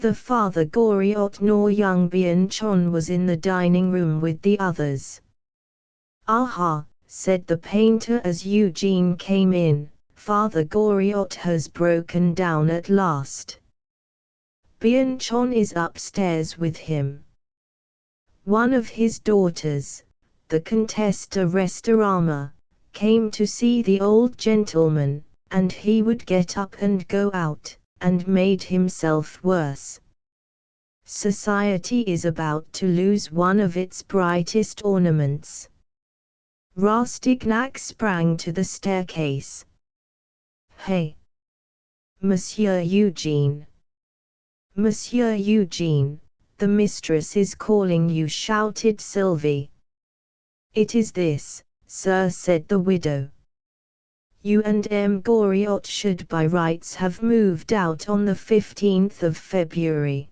The Father Goriot nor young Bianchon was in the dining room with the others. "Aha," said the painter as Eugene came in, "Father Goriot has broken down at last. Bianchon is upstairs with him. One of his daughters, the Comtesse de Restorama, came to see the old gentleman, and he would get up and go out, and made himself worse. Society is about to lose one of its brightest ornaments." Rastignac sprang to the staircase. "Hey! Monsieur Eugene! Monsieur Eugene, the mistress is calling you," shouted Sylvie. "It is this, sir," said the widow. "You and M. Goriot should by rights have moved out on the 15th of February.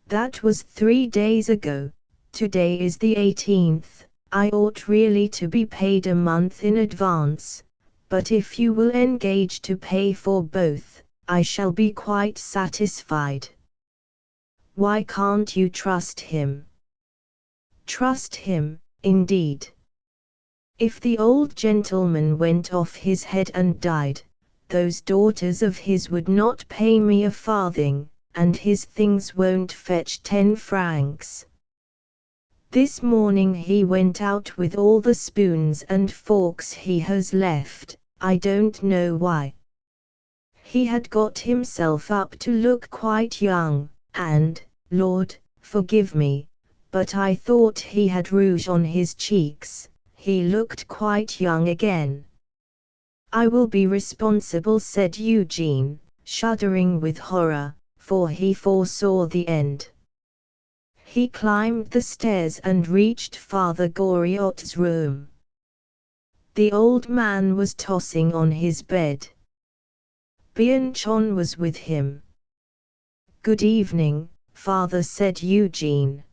That was 3 days ago, today is the 18th, I ought really to be paid a month in advance, but if you will engage to pay for both, I shall be quite satisfied." "Why can't you trust him?" "Trust him, indeed. If the old gentleman went off his head and died, those daughters of his would not pay me a farthing, and his things won't fetch 10 francs. This morning he went out with all the spoons and forks he has left, I don't know why. He had got himself up to look quite young, and, Lord, forgive me, but I thought he had rouge on his cheeks, he looked quite young again." "I will be responsible," said Eugene, shuddering with horror, for he foresaw the end. He climbed the stairs and reached Father Goriot's room. The old man was tossing on his bed. Bianchon was with him. "Good evening, Father," said Eugene.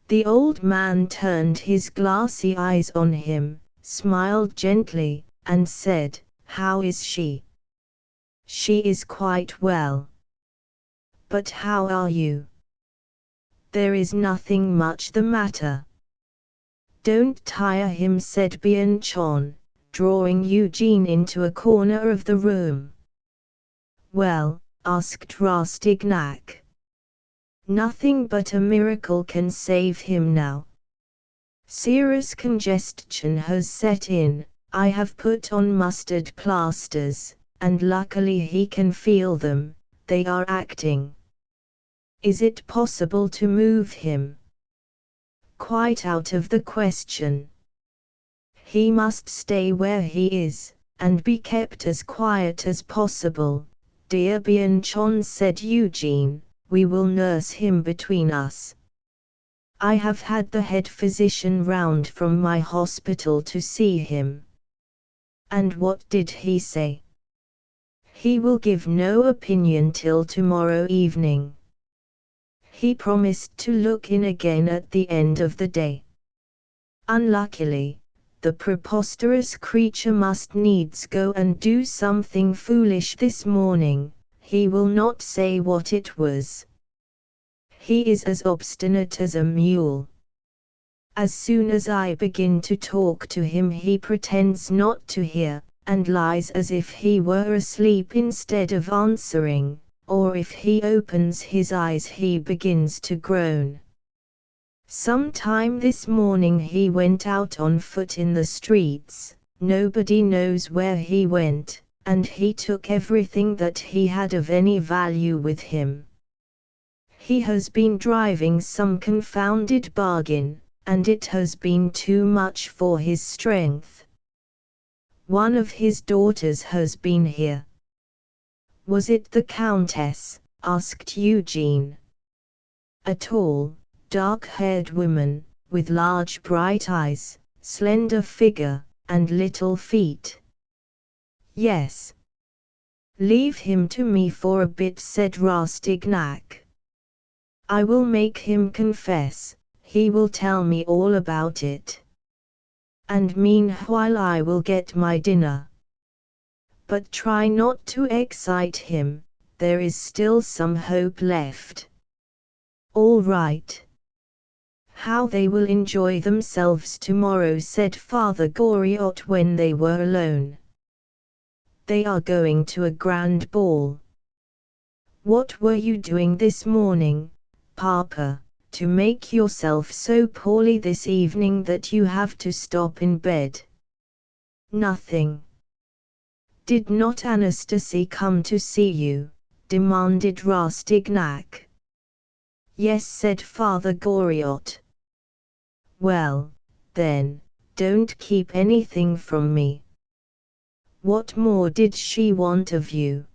The old man turned his glassy eyes on him, smiled gently, and said, "How is she?" "She is quite well. But how are you?" "There is nothing much the matter." "Don't tire him," said Bianchon, drawing Eugene into a corner of the room. "Well?" asked Rastignac. "Nothing but a miracle can save him now. Serous congestion has set in, I have put on mustard plasters, and luckily he can feel them, they are acting." "Is it possible to move him?" "Quite out of the question. He must stay where he is, and be kept as quiet as possible." "Dear Bianchon," said Eugene, "we will nurse him between us. I have had the head physician round from my hospital to see him." "And what did he say?" "He will give no opinion till tomorrow evening. He promised to look in again at the end of the day. Unluckily, the preposterous creature must needs go and do something foolish this morning, he will not say what it was. He is as obstinate as a mule. As soon as I begin to talk to him he pretends not to hear, and lies as if he were asleep instead of answering, or if he opens his eyes he begins to groan. Sometime this morning he went out on foot in the streets, nobody knows where he went, and he took everything that he had of any value with him. He has been driving some confounded bargain, and it has been too much for his strength. One of his daughters has been here." "Was it the Countess?" asked Eugene. "A tall, dark-haired woman, with large bright eyes, slender figure, and little feet." "Yes." "Leave him to me for a bit," said Rastignac. "I will make him confess, he will tell me all about it. And meanwhile I will get my dinner. But try not to excite him, there is still some hope left. All right. How they will enjoy themselves tomorrow, said Father Goriot when they were alone. They are going to a grand ball. What were you doing this morning, Papa, to make yourself so poorly this evening that you have to stop in bed? Nothing. Did not Anastasie come to see you? Demanded Rastignac. Yes, said Father Goriot. Well, then, don't keep anything from me. What more did she want of you?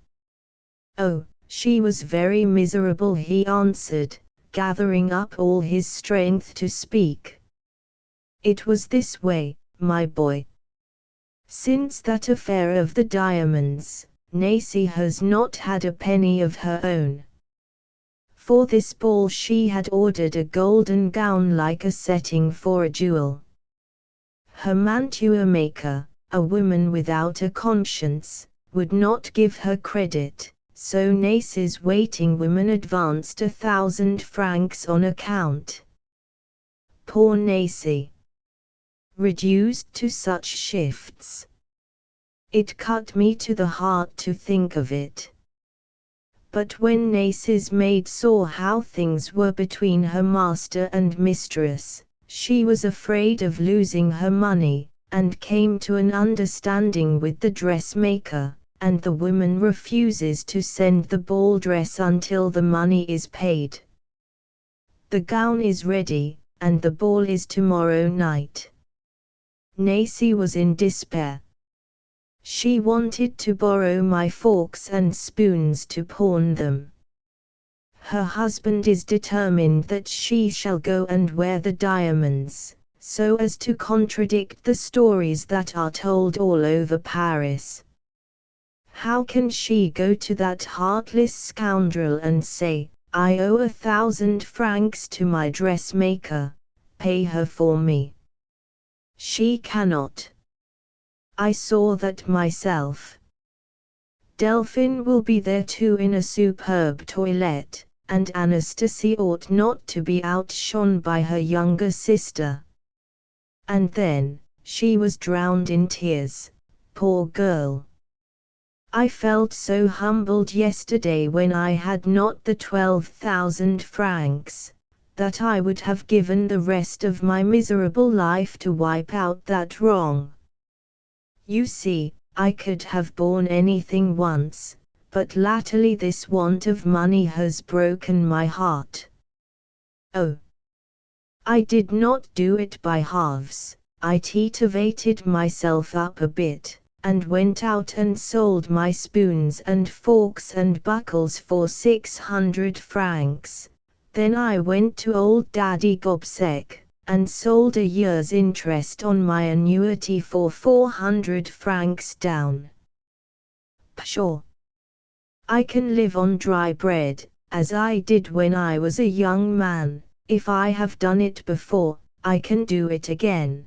Oh, she was very miserable, he answered, gathering up all his strength to speak. It was this way, my boy. Since that affair of the diamonds, Nacy has not had a penny of her own. For this ball she had ordered a golden gown like a setting for a jewel. Her mantua maker, a woman without a conscience, would not give her credit, so Nacy's waiting woman advanced 1,000 francs on account. Poor Nacy! Reduced to such shifts. It cut me to the heart to think of it. But when Nacy's maid saw how things were between her master and mistress, she was afraid of losing her money, and came to an understanding with the dressmaker, and the woman refuses to send the ball dress until the money is paid. The gown is ready, and the ball is tomorrow night. Nacy was in despair. She wanted to borrow my forks and spoons to pawn them. Her husband is determined that she shall go and wear the diamonds, so as to contradict the stories that are told all over Paris. How can she go to that heartless scoundrel and say, I owe 1,000 francs to my dressmaker, pay her for me? She cannot. I saw that myself. Delphine will be there too in a superb toilette, and Anastasie ought not to be outshone by her younger sister. And then, she was drowned in tears, poor girl. I felt so humbled yesterday when I had not the 12,000 francs, that I would have given the rest of my miserable life to wipe out that wrong. You see, I could have borne anything once, but latterly this want of money has broken my heart. Oh! I did not do it by halves, I titivated myself up a bit, and went out and sold my spoons and forks and buckles for 600 francs, then I went to old Daddy Gobseck, and sold a year's interest on my annuity for 400 francs down. Pshaw! I can live on dry bread, as I did when I was a young man. If I have done it before, I can do it again.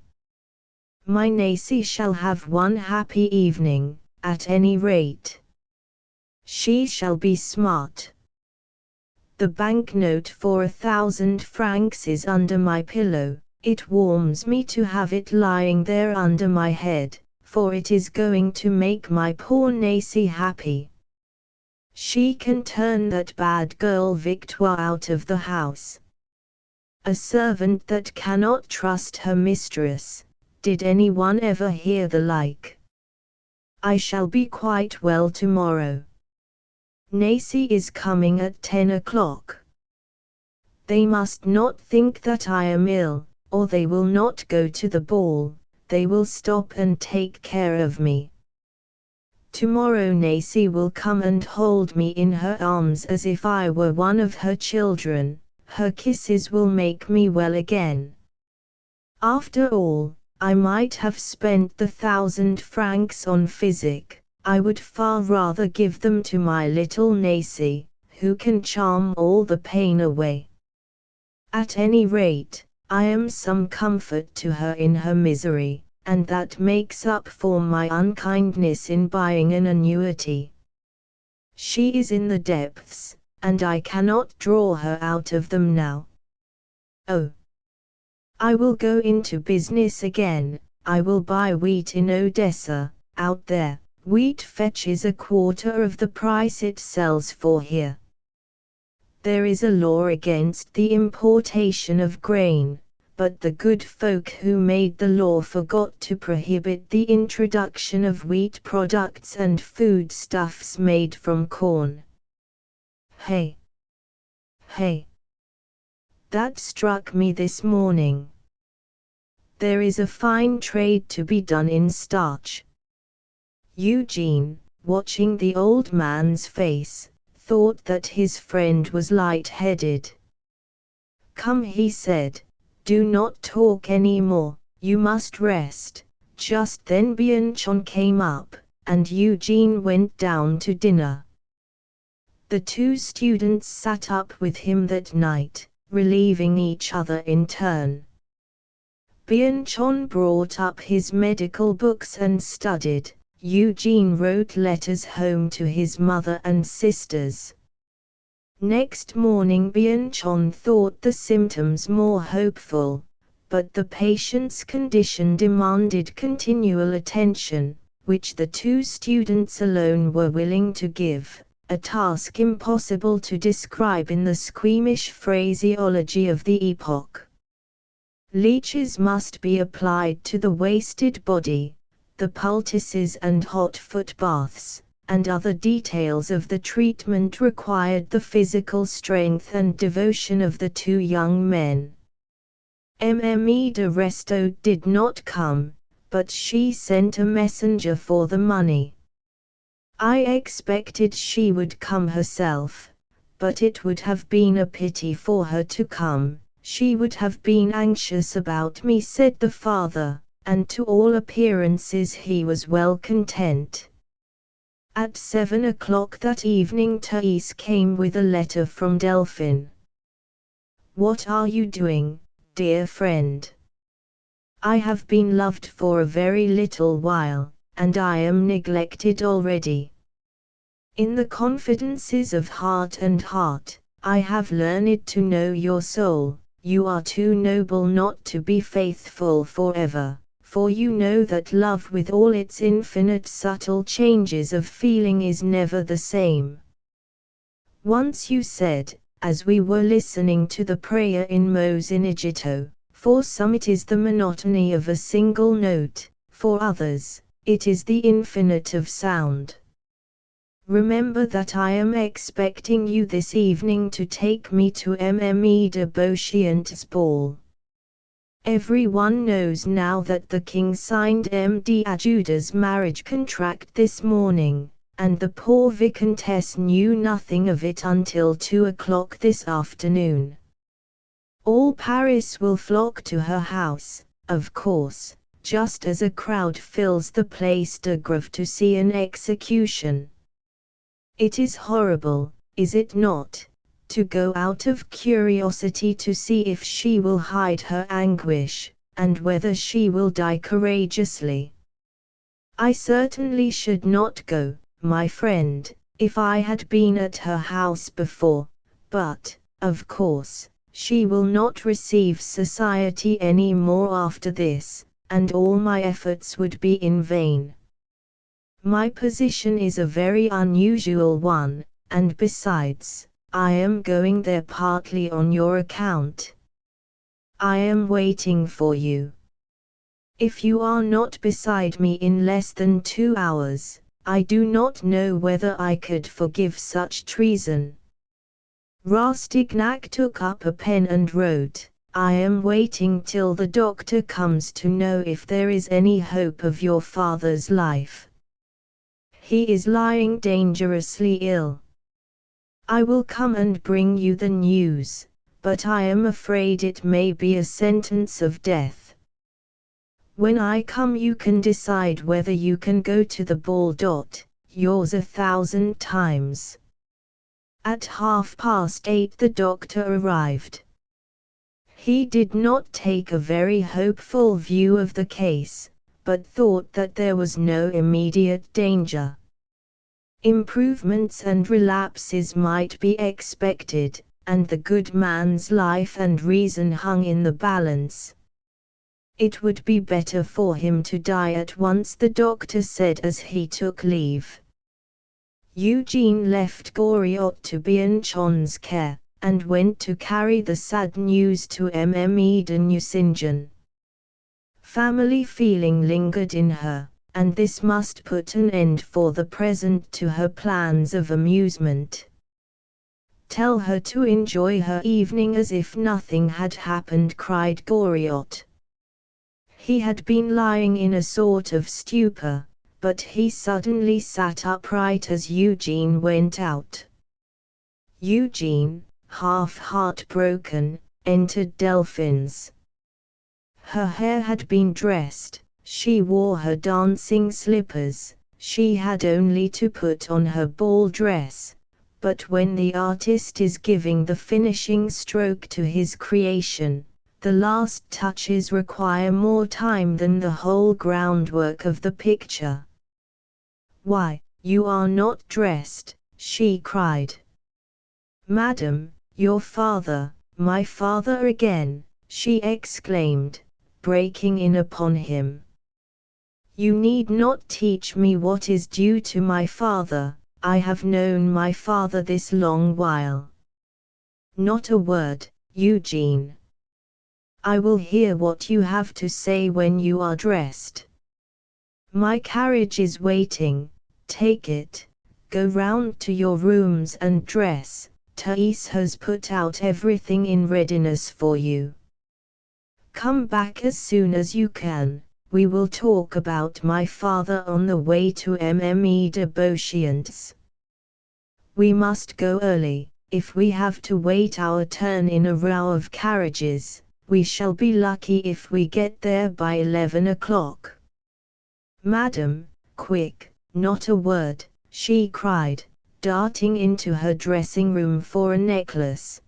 My Nacy shall have one happy evening, at any rate. She shall be smart. The banknote for 1,000 francs is under my pillow. It warms me to have it lying there under my head, for it is going to make my poor Nacy happy. She can turn that bad girl Victoire out of the house. A servant that cannot trust her mistress. Did anyone ever hear the like? I shall be quite well tomorrow. Nacy is coming at 10 o'clock. They must not think that I am ill, or they will not go to the ball, they will stop and take care of me. Tomorrow Nacy will come and hold me in her arms as if I were one of her children, her kisses will make me well again. After all, I might have spent the 1,000 francs on physic. I would far rather give them to my little Nacy, who can charm all the pain away. At any rate, I am some comfort to her in her misery, and that makes up for my unkindness in buying an annuity. She is in the depths, and I cannot draw her out of them now. Oh! I will go into business again. I will buy wheat in Odessa. Out there, wheat fetches a quarter of the price it sells for here. There is a law against the importation of grain, but the good folk who made the law forgot to prohibit the introduction of wheat products and foodstuffs made from corn. Hey! Hey! That struck me this morning. There is a fine trade to be done in starch. Eugene, watching the old man's face, thought that his friend was light-headed. Come, he said, do not talk any more, you must rest. Just then Bianchon came up, and Eugene went down to dinner. The two students sat up with him that night, relieving each other in turn. Bianchon brought up his medical books and studied. Eugene wrote letters home to his mother and sisters. Next morning Bianchon thought the symptoms more hopeful, but the patient's condition demanded continual attention, which the two students alone were willing to give, a task impossible to describe in the squeamish phraseology of the epoch. Leeches must be applied to the wasted body, the poultices and hot foot baths, and other details of the treatment required the physical strength and devotion of the two young men. Mme de Restaud did not come, but she sent a messenger for the money. I expected she would come herself, but it would have been a pity for her to come. She would have been anxious about me, said the father, and to all appearances he was well content. At 7 o'clock that evening Thais came with a letter from Delphine. What are you doing, dear friend? I have been loved for a very little while, and I am neglected already. In the confidences of heart and heart, I have learned to know your soul. You are too noble not to be faithful forever, for you know that love with all its infinite subtle changes of feeling is never the same. Once you said, as we were listening to the prayer in Mos Inagito, for some it is the monotony of a single note, for others, it is the infinite of sound. Remember that I am expecting you this evening to take me to Mme de Beauchiant's ball. Everyone knows now that the king signed M.D. Ajuda's marriage contract this morning, and the poor Vicomtesse knew nothing of it until 2 o'clock this afternoon. All Paris will flock to her house, of course, just as a crowd fills the Place de Grève to see an execution. It is horrible, is it not, to go out of curiosity to see if she will hide her anguish, and whether she will die courageously. I certainly should not go, my friend, if I had been at her house before, but, of course, she will not receive society any more after this, and all my efforts would be in vain. My position is a very unusual one, and besides, I am going there partly on your account. I am waiting for you. If you are not beside me in less than 2 hours, I do not know whether I could forgive such treason. Rastignac took up a pen and wrote, I am waiting till the doctor comes to know if there is any hope of your father's life. He is lying dangerously ill. I will come and bring you the news, but I am afraid it may be a sentence of death. When I come you can decide whether you can go to the ball. Yours 1,000 times. At 8:30 the doctor arrived. He did not take a very hopeful view of the case, but thought that there was no immediate danger. Improvements and relapses might be expected, and the good man's life and reason hung in the balance. It would be better for him to die at once, the doctor said as he took leave. Eugene left Goriot to Bianchon's care, and went to carry the sad news to Mme de Nucingen. Family feeling lingered in her, and this must put an end for the present to her plans of amusement. Tell her to enjoy her evening as if nothing had happened, cried Goriot. He had been lying in a sort of stupor, but he suddenly sat upright as Eugene went out. Eugene, half heartbroken, entered Delphine's. Her hair had been dressed, she wore her dancing slippers, she had only to put on her ball dress, but when the artist is giving the finishing stroke to his creation, the last touches require more time than the whole groundwork of the picture. "Why, you are not dressed," she cried. "Madam, your father, my father again," she exclaimed, breaking in upon him. "You need not teach me what is due to my father, I have known my father this long while." "Not a word, Eugene. I will hear what you have to say when you are dressed. My carriage is waiting, take it, go round to your rooms and dress, Thais has put out everything in readiness for you. Come back as soon as you can, we will talk about my father on the way to Mme de Beauchiant's. We must go early, if we have to wait our turn in a row of carriages. We shall be lucky if we get there by 11 o'clock. Madam, quick, not a word," she cried, darting into her dressing room for a necklace.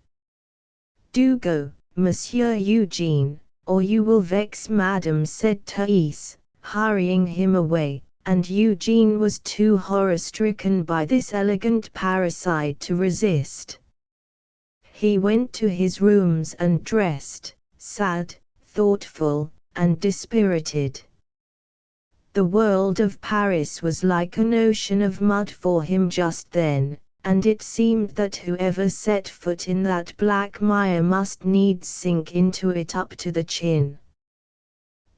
"Do go, Monsieur Eugene, or you will vex Madame," said Thais, hurrying him away, and Eugene was too horror-stricken by this elegant parricide to resist. He went to his rooms and dressed, sad, thoughtful, and dispirited. The world of Paris was like an ocean of mud for him just then, and it seemed that whoever set foot in that black mire must needs sink into it up to the chin.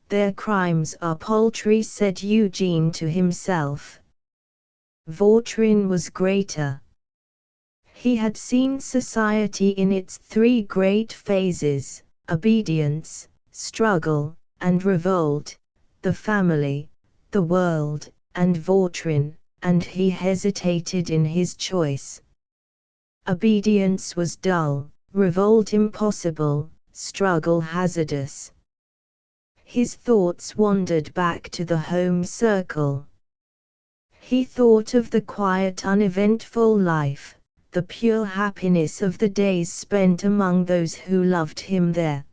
"Their crimes are paltry," said Eugene to himself. Vautrin was greater. He had seen society in its three great phases: obedience, struggle, and revolt, the family, the world, and Vautrin, and he hesitated in his choice. Obedience was dull, revolt impossible, struggle hazardous. His thoughts wandered back to the home circle. He thought of the quiet, uneventful life, the pure happiness of the days spent among those who loved him there.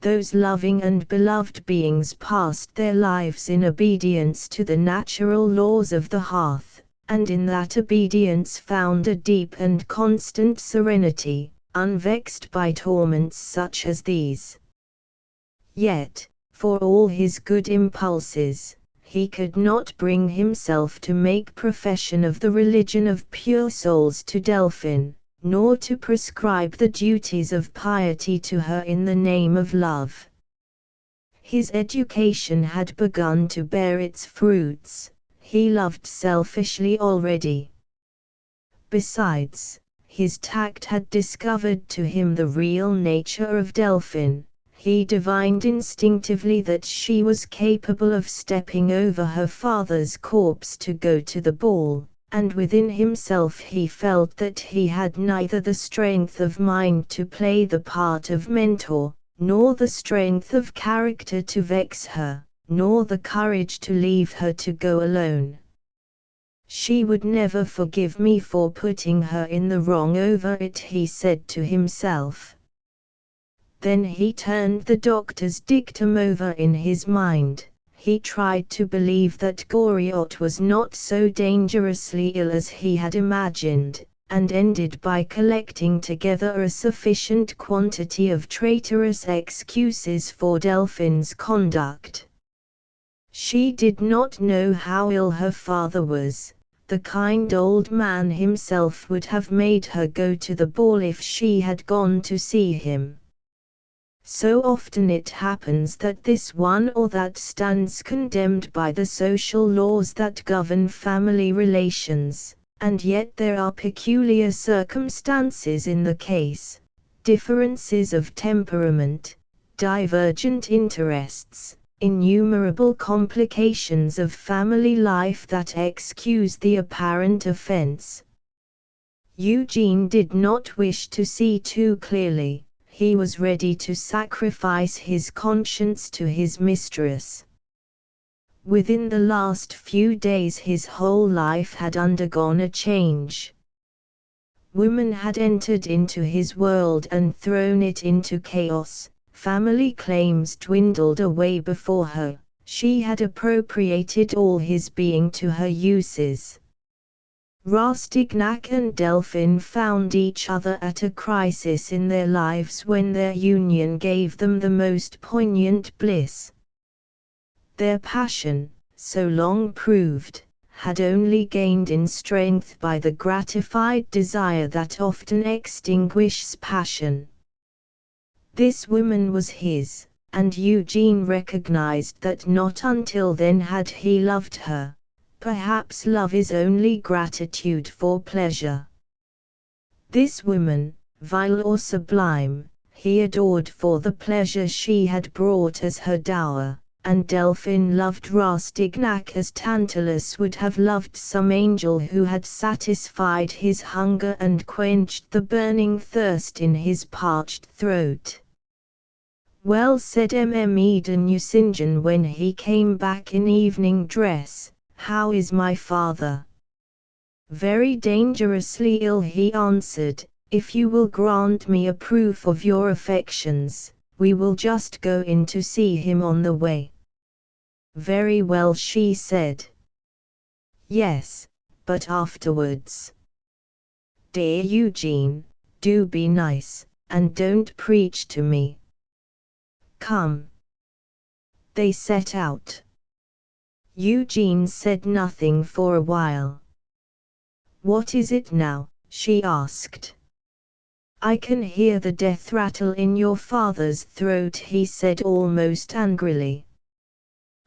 Those loving and beloved beings passed their lives in obedience to the natural laws of the hearth, and in that obedience found a deep and constant serenity, unvexed by torments such as these. Yet, for all his good impulses, he could not bring himself to make profession of the religion of pure souls to Delphine, nor to prescribe the duties of piety to her in the name of love. His education had begun to bear its fruits, he loved selfishly already. Besides, his tact had discovered to him the real nature of Delphine. He divined instinctively that she was capable of stepping over her father's corpse to go to the ball, and within himself he felt that he had neither the strength of mind to play the part of mentor, nor the strength of character to vex her, nor the courage to leave her to go alone. "She would never forgive me for putting her in the wrong over it," he said to himself. Then he turned the doctor's dictum over in his mind. he tried to believe that Goriot was not so dangerously ill as he had imagined, and ended by collecting together a sufficient quantity of traitorous excuses for Delphine's conduct. She did not know how ill her father was. The kind old man himself would have made her go to the ball if she had gone to see him. So often it happens that this one or that stands condemned by the social laws that govern family relations, and yet there are peculiar circumstances in the case, differences of temperament, divergent interests, innumerable complications of family life that excuse the apparent offense. Eugene did not wish to see too clearly. He was ready to sacrifice his conscience to his mistress. Within the last few days his whole life had undergone a change. Woman had entered into his world and thrown it into chaos. Family claims dwindled away before her. She had appropriated all his being to her uses. Rastignac and Delphine found each other at a crisis in their lives when their union gave them the most poignant bliss. Their passion, so long proved, had only gained in strength by the gratified desire that often extinguishes passion. This woman was his, and Eugene recognized that not until then had he loved her. Perhaps love is only gratitude for pleasure. This woman, vile or sublime, he adored for the pleasure she had brought as her dower, and Delphine loved Rastignac as Tantalus would have loved some angel who had satisfied his hunger and quenched the burning thirst in his parched throat. "Well," said Mme de Nucingen when he came back in evening dress, "how is my father?" "Very dangerously ill," he answered. "If you will grant me a proof of your affections, we will just go in to see him on the way." "Very well," she said. "Yes, but afterwards. Dear Eugene, do be nice, and don't preach to me. Come." They set out. Eugene said nothing for a while. "What is it now?" she asked. "I can hear the death rattle in your father's throat," he said almost angrily.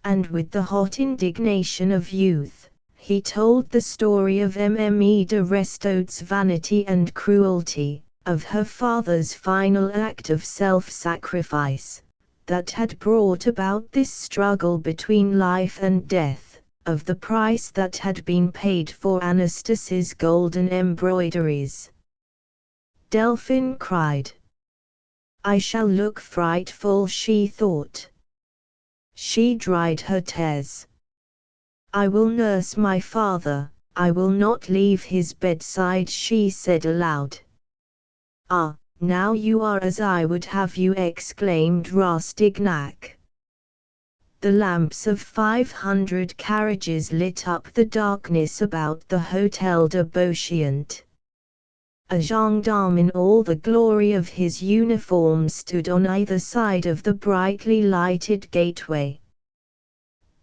And with the hot indignation of youth, he told the story of Mme de Restaud's vanity and cruelty, of her father's final act of self-sacrifice, that had brought about this struggle between life and death, of the price that had been paid for Anastasie's golden embroideries. Delphine cried. "I shall look frightful," she thought. She dried her tears. "I will nurse my father, I will not leave his bedside," she said aloud. "Ah, now you are as I would have you," exclaimed Rastignac. The lamps of 500 carriages lit up the darkness about the Hôtel de Beauchamp. A gendarme in all the glory of his uniform stood on either side of the brightly lighted gateway.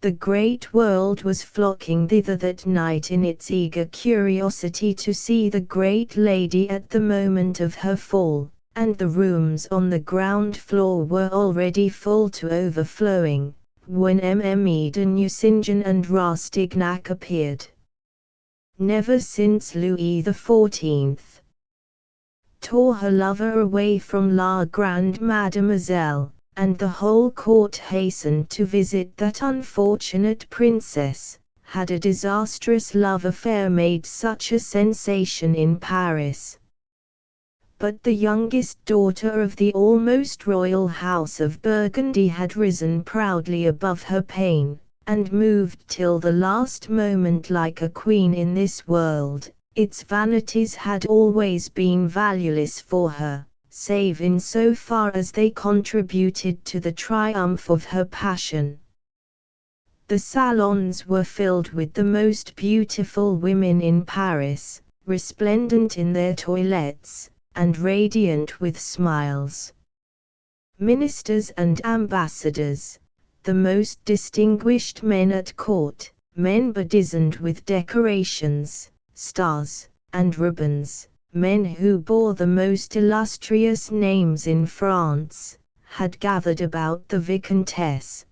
The great world was flocking thither that night in its eager curiosity to see the great lady at the moment of her fall, and the rooms on the ground floor were already full to overflowing, when Mme de Nucingen and Rastignac appeared. Never since Louis XIV tore her lover away from La Grande Mademoiselle, and the whole court hastened to visit that unfortunate princess, had a disastrous love affair made such a sensation in Paris. But the youngest daughter of the almost royal house of Burgundy had risen proudly above her pain, and moved till the last moment like a queen in this world. Its vanities had always been valueless for her, save in so far as they contributed to the triumph of her passion. The salons were filled with the most beautiful women in Paris, resplendent in their toilettes, and radiant with smiles. Ministers and ambassadors, the most distinguished men at court, men bedizened with decorations, stars, and ribbons, men who bore the most illustrious names in France, had gathered about the Vicomtesse.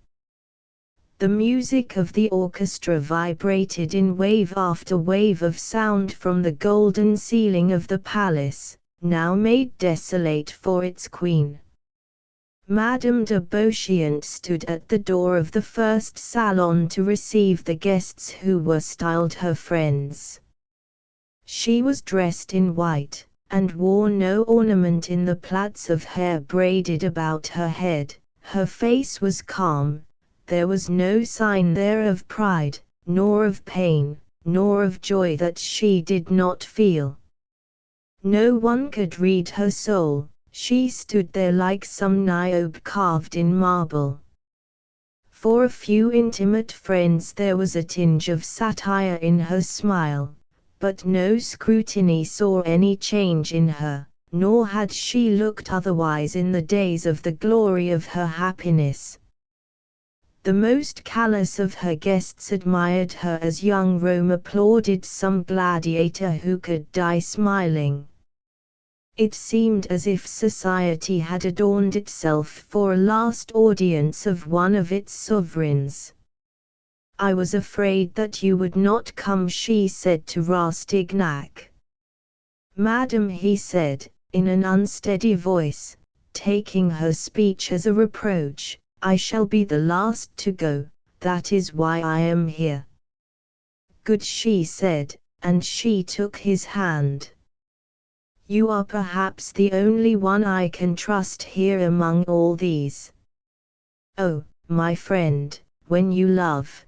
The music of the orchestra vibrated in wave after wave of sound from the golden ceiling of the palace, now made desolate for its queen. Madame de Beauchamp stood at the door of the first salon to receive the guests who were styled her friends. She was dressed in white, and wore no ornament in the plaits of hair braided about her head. Her face was calm, there was no sign there of pride, nor of pain, nor of joy that she did not feel. No one could read her soul. She stood there like some Niobe carved in marble. For a few intimate friends there was a tinge of satire in her smile, but no scrutiny saw any change in her, nor had she looked otherwise in the days of the glory of her happiness. The most callous of her guests admired her as young Rome applauded some gladiator who could die smiling. It seemed as if society had adorned itself for a last audience of one of its sovereigns. "I was afraid that you would not come," she said to Rastignac. "Madam," he said, in an unsteady voice, taking her speech as a reproach, "I shall be the last to go, that is why I am here." "Good," she said, and she took his hand. "You are perhaps the only one I can trust here among all these. Oh, my friend, when you love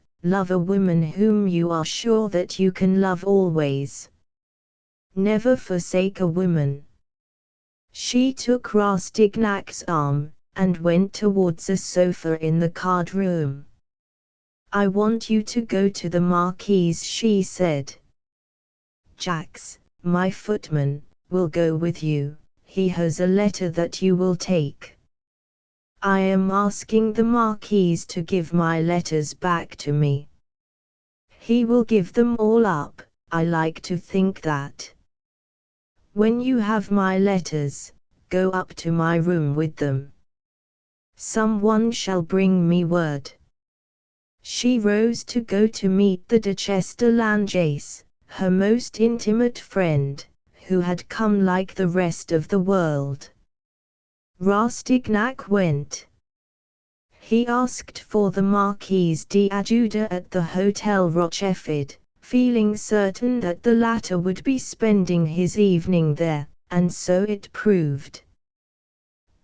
a woman whom you are sure that you can love always. Never forsake a woman." She took Rastignac's arm, and went towards a sofa in the card room. "I want you to go to the Marquise," she said. "Jacques, my footman, will go with you, he has a letter that you will take." "I am asking the Marquise to give my letters back to me." "He will give them all up, I like to think that." "When you have my letters, go up to my room with them. Someone shall bring me word." She rose to go to meet the Duchesse de Langeais, her most intimate friend, who had come like the rest of the world. Rastignac went. He asked for the Marquise d'Ajuda at the Hotel Rochefide, feeling certain that the latter would be spending his evening there, and so it proved.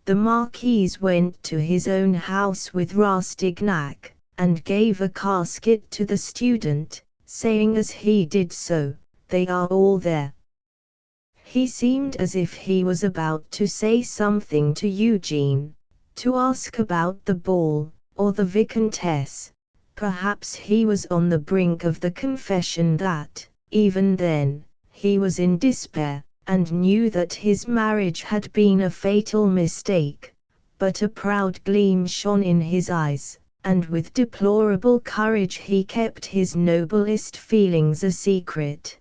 The Marquise went to his own house with Rastignac, and gave a casket to the student, saying as he did so, "They are all there." He seemed as if he was about to say something to Eugene, to ask about the ball, or the Vicomtesse. Perhaps he was on the brink of the confession that, even then, he was in despair, and knew that his marriage had been a fatal mistake, but a proud gleam shone in his eyes, and with deplorable courage he kept his noblest feelings a secret.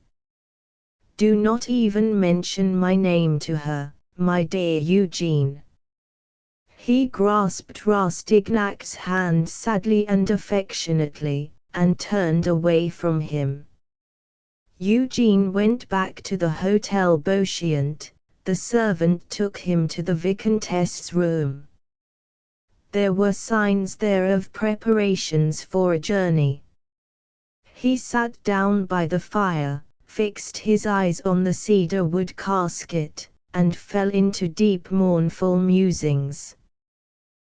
"Do not even mention my name to her, my dear Eugene." He grasped Rastignac's hand sadly and affectionately, and turned away from him. Eugene went back to the Hotel Beauchamp. The servant took him to the Vicomtesse's room. There were signs there of preparations for a journey. He sat down by the fire, fixed his eyes on the cedar wood casket, and fell into deep mournful musings.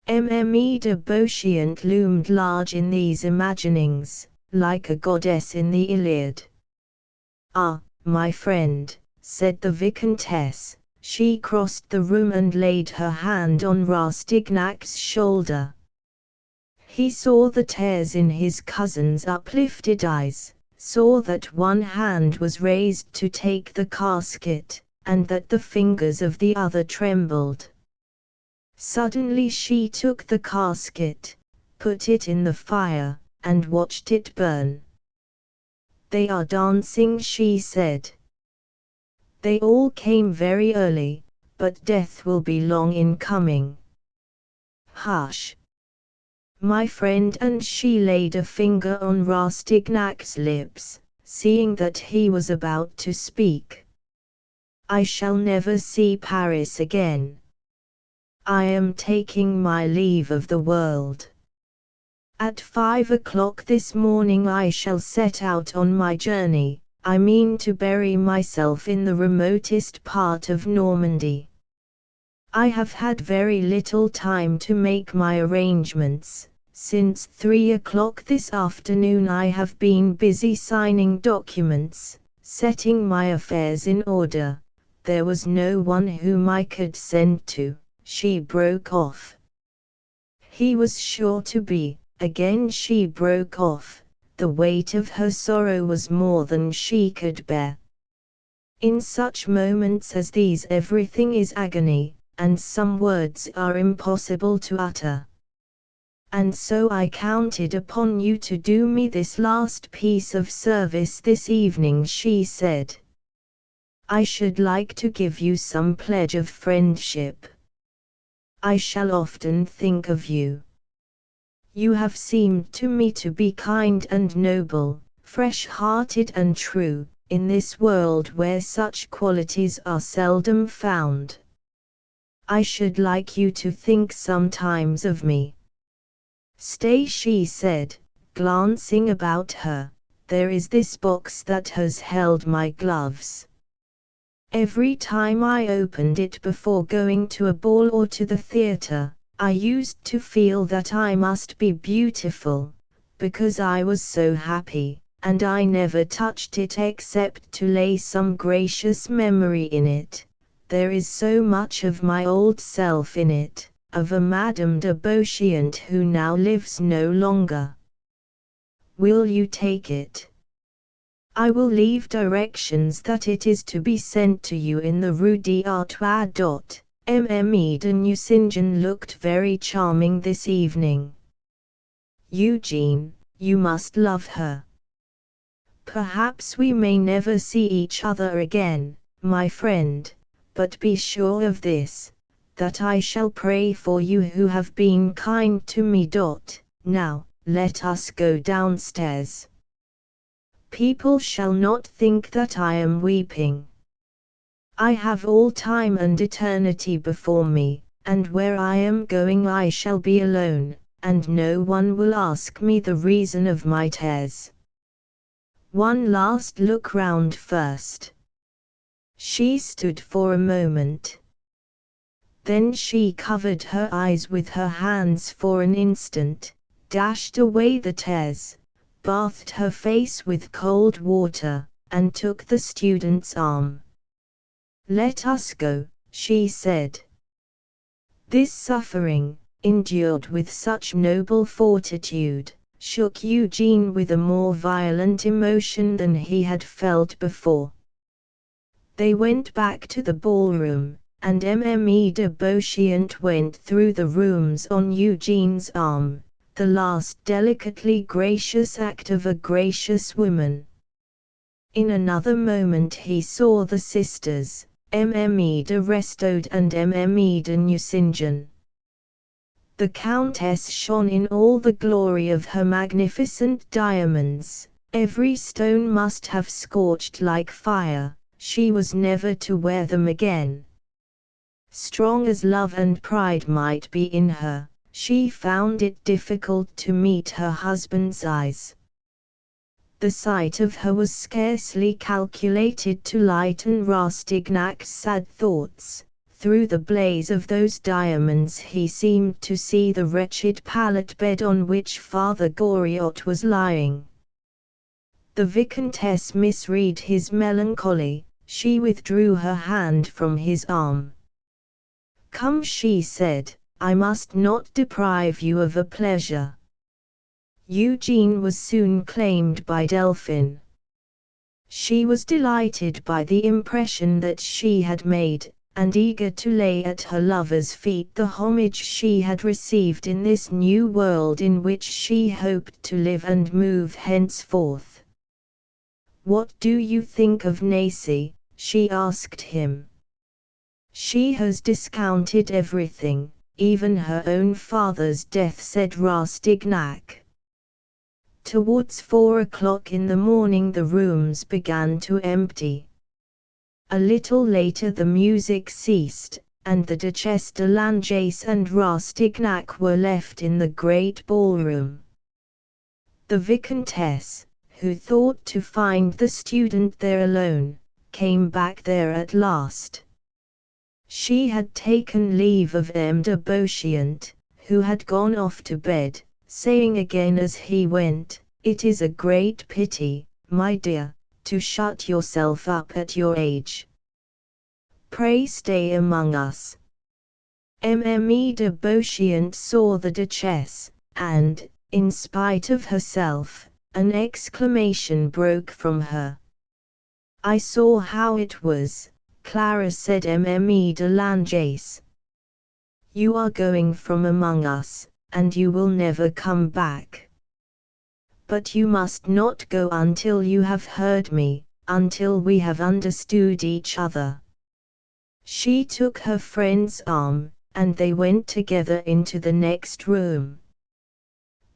Mme de Beauchamp loomed large in these imaginings, like a goddess in the Iliad. "Ah, my friend," said the Vicomtesse. She crossed the room and laid her hand on Rastignac's shoulder. He saw the tears in his cousin's uplifted eyes, saw that one hand was raised to take the casket, and that the fingers of the other trembled. Suddenly she took the casket, put it in the fire, and watched it burn. "They are dancing," she said. "They all came very early, but death will be long in coming. Hush, my friend," and she laid a finger on Rastignac's lips, seeing that he was about to speak. "I shall never see Paris again. I am taking my leave of the world. At 5 o'clock this morning I shall set out on my journey. I mean to bury myself in the remotest part of Normandy. I have had very little time to make my arrangements. Since 3 o'clock this afternoon I have been busy signing documents, setting my affairs in order. There was no one whom I could send to," she broke off. "He was sure to be," again she broke off. The weight of her sorrow was more than she could bear. In such moments as these everything is agony, and some words are impossible to utter. "And so I counted upon you to do me this last piece of service this evening," she said. "I should like to give you some pledge of friendship. I shall often think of you. You have seemed to me to be kind and noble, fresh-hearted and true, in this world where such qualities are seldom found. I should like you to think sometimes of me. Stay," she said, glancing about her, "there is this box that has held my gloves. Every time I opened it before going to a ball or to the theatre, I used to feel that I must be beautiful, because I was so happy, and I never touched it except to lay some gracious memory in it. There is so much of my old self in it, of a Madame de Beauchamp who now lives no longer. Will you take it? I will leave directions that it is to be sent to you in the Rue d'Artois. Mme de Nucingen looked very charming this evening. Eugene, you must love her. Perhaps we may never see each other again, my friend, but be sure of this, that I shall pray for you who have been kind to me. Now, let us go downstairs. People shall not think that I am weeping. I have all time and eternity before me, and where I am going I shall be alone, and no one will ask me the reason of my tears. One last look round first." She stood for a moment. Then she covered her eyes with her hands for an instant, dashed away the tears, bathed her face with cold water, and took the student's arm. "Let us go," she said. This suffering, endured with such noble fortitude, shook Eugene with a more violent emotion than he had felt before. They went back to the ballroom, and Mme de Beauchamp went through the rooms on Eugene's arm, the last delicately gracious act of a gracious woman. In another moment he saw the sisters, Mme de Restaud and Mme de Nucingen. The Countess shone in all the glory of her magnificent diamonds. Every stone must have scorched like fire. She was never to wear them again. Strong as love and pride might be in her, she found it difficult to meet her husband's eyes. The sight of her was scarcely calculated to lighten Rastignac's sad thoughts. Through the blaze of those diamonds he seemed to see the wretched pallet bed on which Father Goriot was lying. The Vicomtesse misread his melancholy. She withdrew her hand from his arm. "Come," she said, "I must not deprive you of a pleasure. Eugene was soon claimed by Delphine. She was delighted by the impression that she had made, and eager to lay at her lover's feet the homage she had received in this new world in which she hoped to live and move henceforth. "What do you think of Nacy?" she asked him. "She has discounted everything, even her own father's death," said Rastignac. Towards 4 o'clock in the morning the rooms began to empty. A little later the music ceased, and the Duchesse de Langeais and Rastignac were left in the great ballroom. The Vicomtesse, who thought to find the student there alone, came back there at last. She had taken leave of M. de Beauchamp, who had gone off to bed, saying again as he went, "It is a great pity, my dear, to shut yourself up at your age. Pray stay among us." Mme. de Beauchamp saw the Duchesse, and, in spite of herself, an exclamation broke from her. "I saw how it was," Clara said. Mme. de Langeais. "You are going from among us, and you will never come back. But you must not go until you have heard me, until we have understood each other." She took her friend's arm, and they went together into the next room.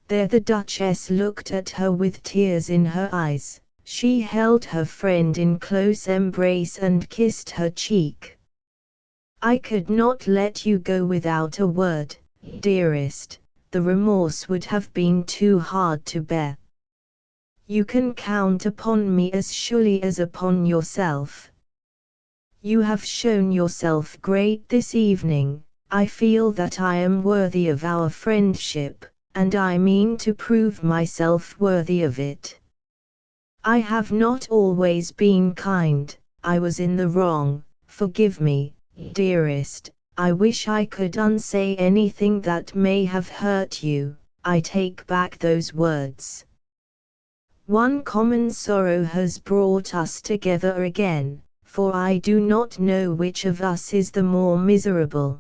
There the Duchess looked at her with tears in her eyes. She held her friend in close embrace and kissed her cheek. "I could not let you go without a word, dearest. The remorse would have been too hard to bear. You can count upon me as surely as upon yourself. You have shown yourself great this evening. I feel that I am worthy of our friendship, and I mean to prove myself worthy of it. I have not always been kind, I was in the wrong, forgive me, dearest. I wish I could unsay anything that may have hurt you. I take back those words. One common sorrow has brought us together again, for I do not know which of us is the more miserable.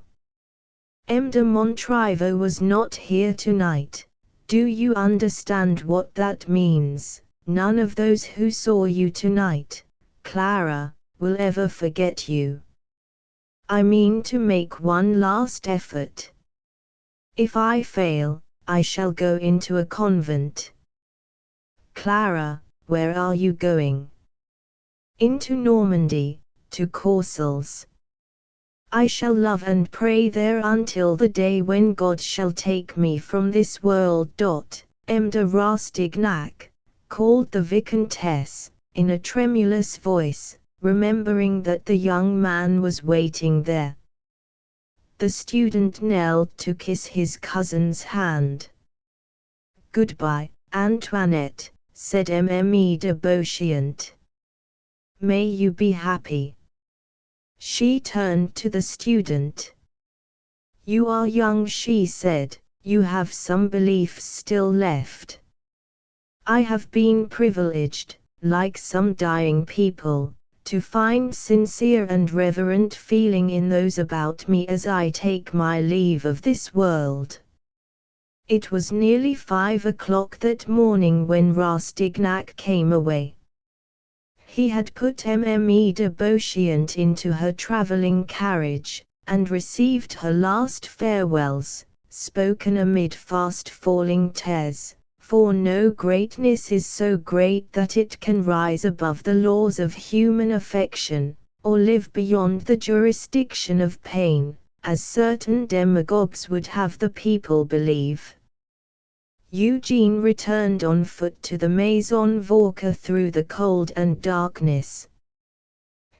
M. de Montriveau was not here tonight. Do you understand what that means? None of those who saw you tonight, Clara, will ever forget you. I mean to make one last effort. If I fail, I shall go into a convent." "Clara, where are you going?" "Into Normandy, to Courcelles. I shall love and pray there until the day when God shall take me from this world. M. de Rastignac," called the Vicomtesse, in a tremulous voice, remembering that the young man was waiting there. The student knelt to kiss his cousin's hand. "Goodbye, Antoinette," said Mme. de Beauchamp. "May you be happy." She turned to the student. "You are young," she said, "you have some beliefs still left. I have been privileged, like some dying people, to find sincere and reverent feeling in those about me as I take my leave of this world." It was nearly 5 o'clock that morning when Rastignac came away. He had put Mme. de Beauchamp into her travelling carriage, and received her last farewells, spoken amid fast-falling tears, for no greatness is so great that it can rise above the laws of human affection, or live beyond the jurisdiction of pain, as certain demagogues would have the people believe. Eugene returned on foot to the Maison Vauquer through the cold and darkness.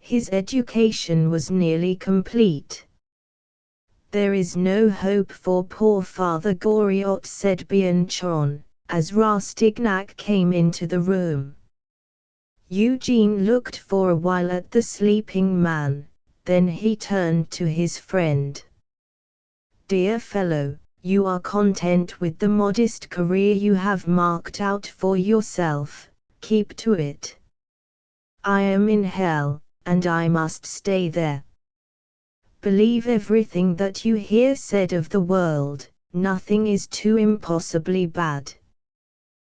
His education was nearly complete. "There is no hope for poor Father Goriot," said Bianchon, as Rastignac came into the room. Eugene looked for a while at the sleeping man, then he turned to his friend. "Dear fellow, you are content with the modest career you have marked out for yourself, keep to it. I am in hell, and I must stay there. Believe everything that you hear said of the world, nothing is too impossibly bad.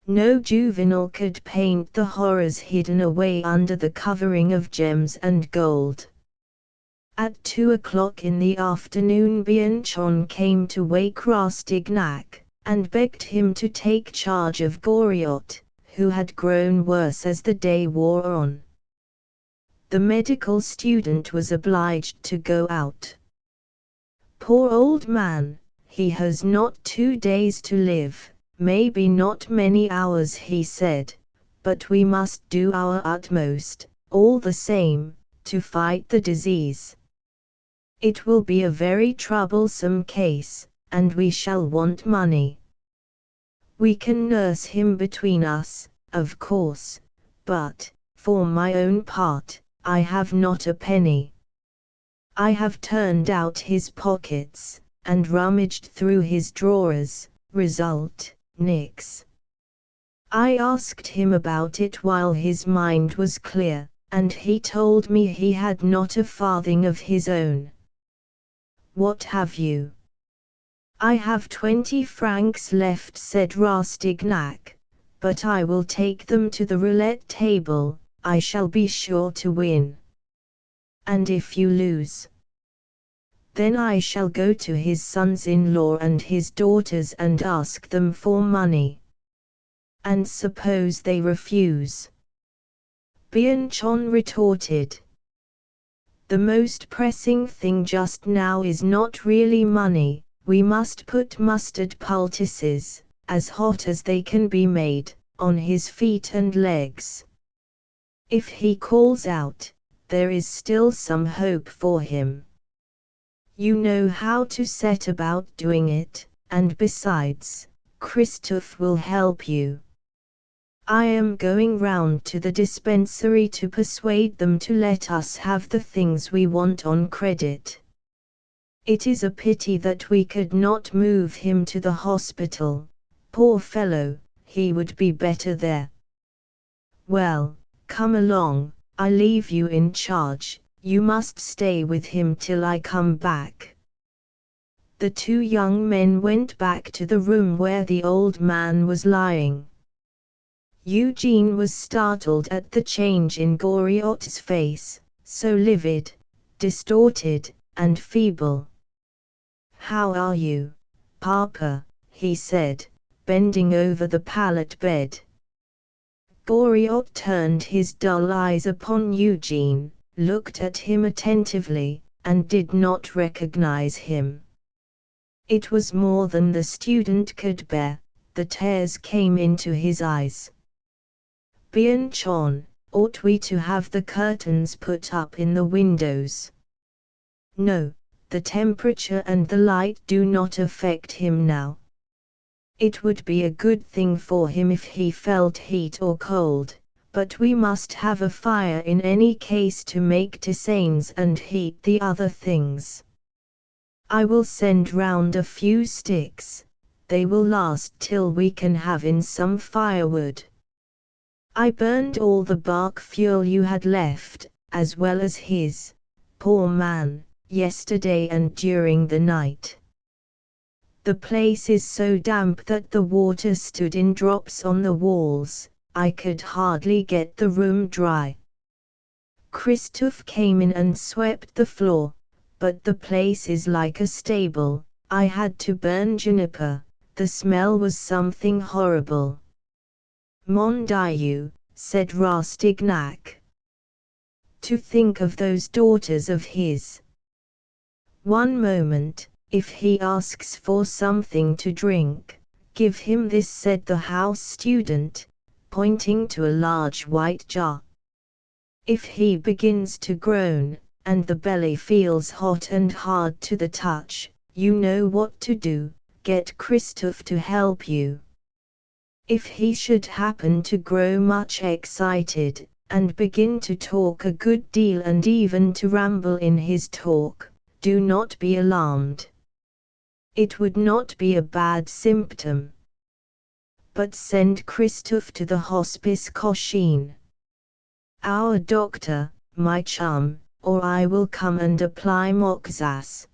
No juvenile could paint the horrors hidden away under the covering of gems and gold. At 2 o'clock in the afternoon Bianchon came to wake Rastignac, and begged him to take charge of Goriot, who had grown worse as the day wore on. The medical student was obliged to go out. Poor old man, he has not 2 days to live, maybe not many hours, he said, but we must do our utmost, all the same, to fight the disease. It will be a very troublesome case, and we shall want money. We can nurse him between us, of course, but, for my own part, I have not a penny. I have turned out his pockets, and rummaged through his drawers, result, nix. I asked him about it while his mind was clear, and he told me he had not a farthing of his own. What have you? I have 20 francs left, said Rastignac, but I will take them to the roulette table, I shall be sure to win. And if you lose? Then I shall go to his sons-in-law and his daughters and ask them for money. And suppose they refuse? Bianchon retorted. The most pressing thing just now is not really money, we must put mustard poultices, as hot as they can be made, on his feet and legs. If he calls out, there is still some hope for him. You know how to set about doing it, and besides, Christophe will help you. I am going round to the dispensary to persuade them to let us have the things we want on credit. It is a pity that we could not move him to the hospital. Poor fellow, he would be better there. Well, come along, I leave you in charge, you must stay with him till I come back. The 2 young men went back to the room where the old man was lying. Eugene was startled at the change in Goriot's face, so livid, distorted, and feeble. How are you, Papa? He said, bending over the pallet bed. Goriot turned his dull eyes upon Eugene, looked at him attentively, and did not recognize him. It was more than the student could bear, the tears came into his eyes. Bianchon, ought we to have the curtains put up in the windows? No, the temperature and the light do not affect him now. It would be a good thing for him if he felt heat or cold, but we must have a fire in any case to make tisanes and heat the other things. I will send round a few sticks, they will last till we can have in some firewood. I burned all the bark fuel you had left, as well as his, poor man, yesterday and during the night. The place is so damp that the water stood in drops on the walls, I could hardly get the room dry. Christophe came in and swept the floor, but the place is like a stable, I had to burn juniper, the smell was something horrible. Mon Dieu, said Rastignac. To think of those daughters of his. One moment, if he asks for something to drink, give him this, said the house student, pointing to a large white jar. If he begins to groan, and the belly feels hot and hard to the touch, you know what to do, get Christophe to help you. If he should happen to grow much excited, and begin to talk a good deal and even to ramble in his talk, do not be alarmed. It would not be a bad symptom. But send Christophe to the hospice Cochin. Our doctor, my chum, or I will come and apply Moxas.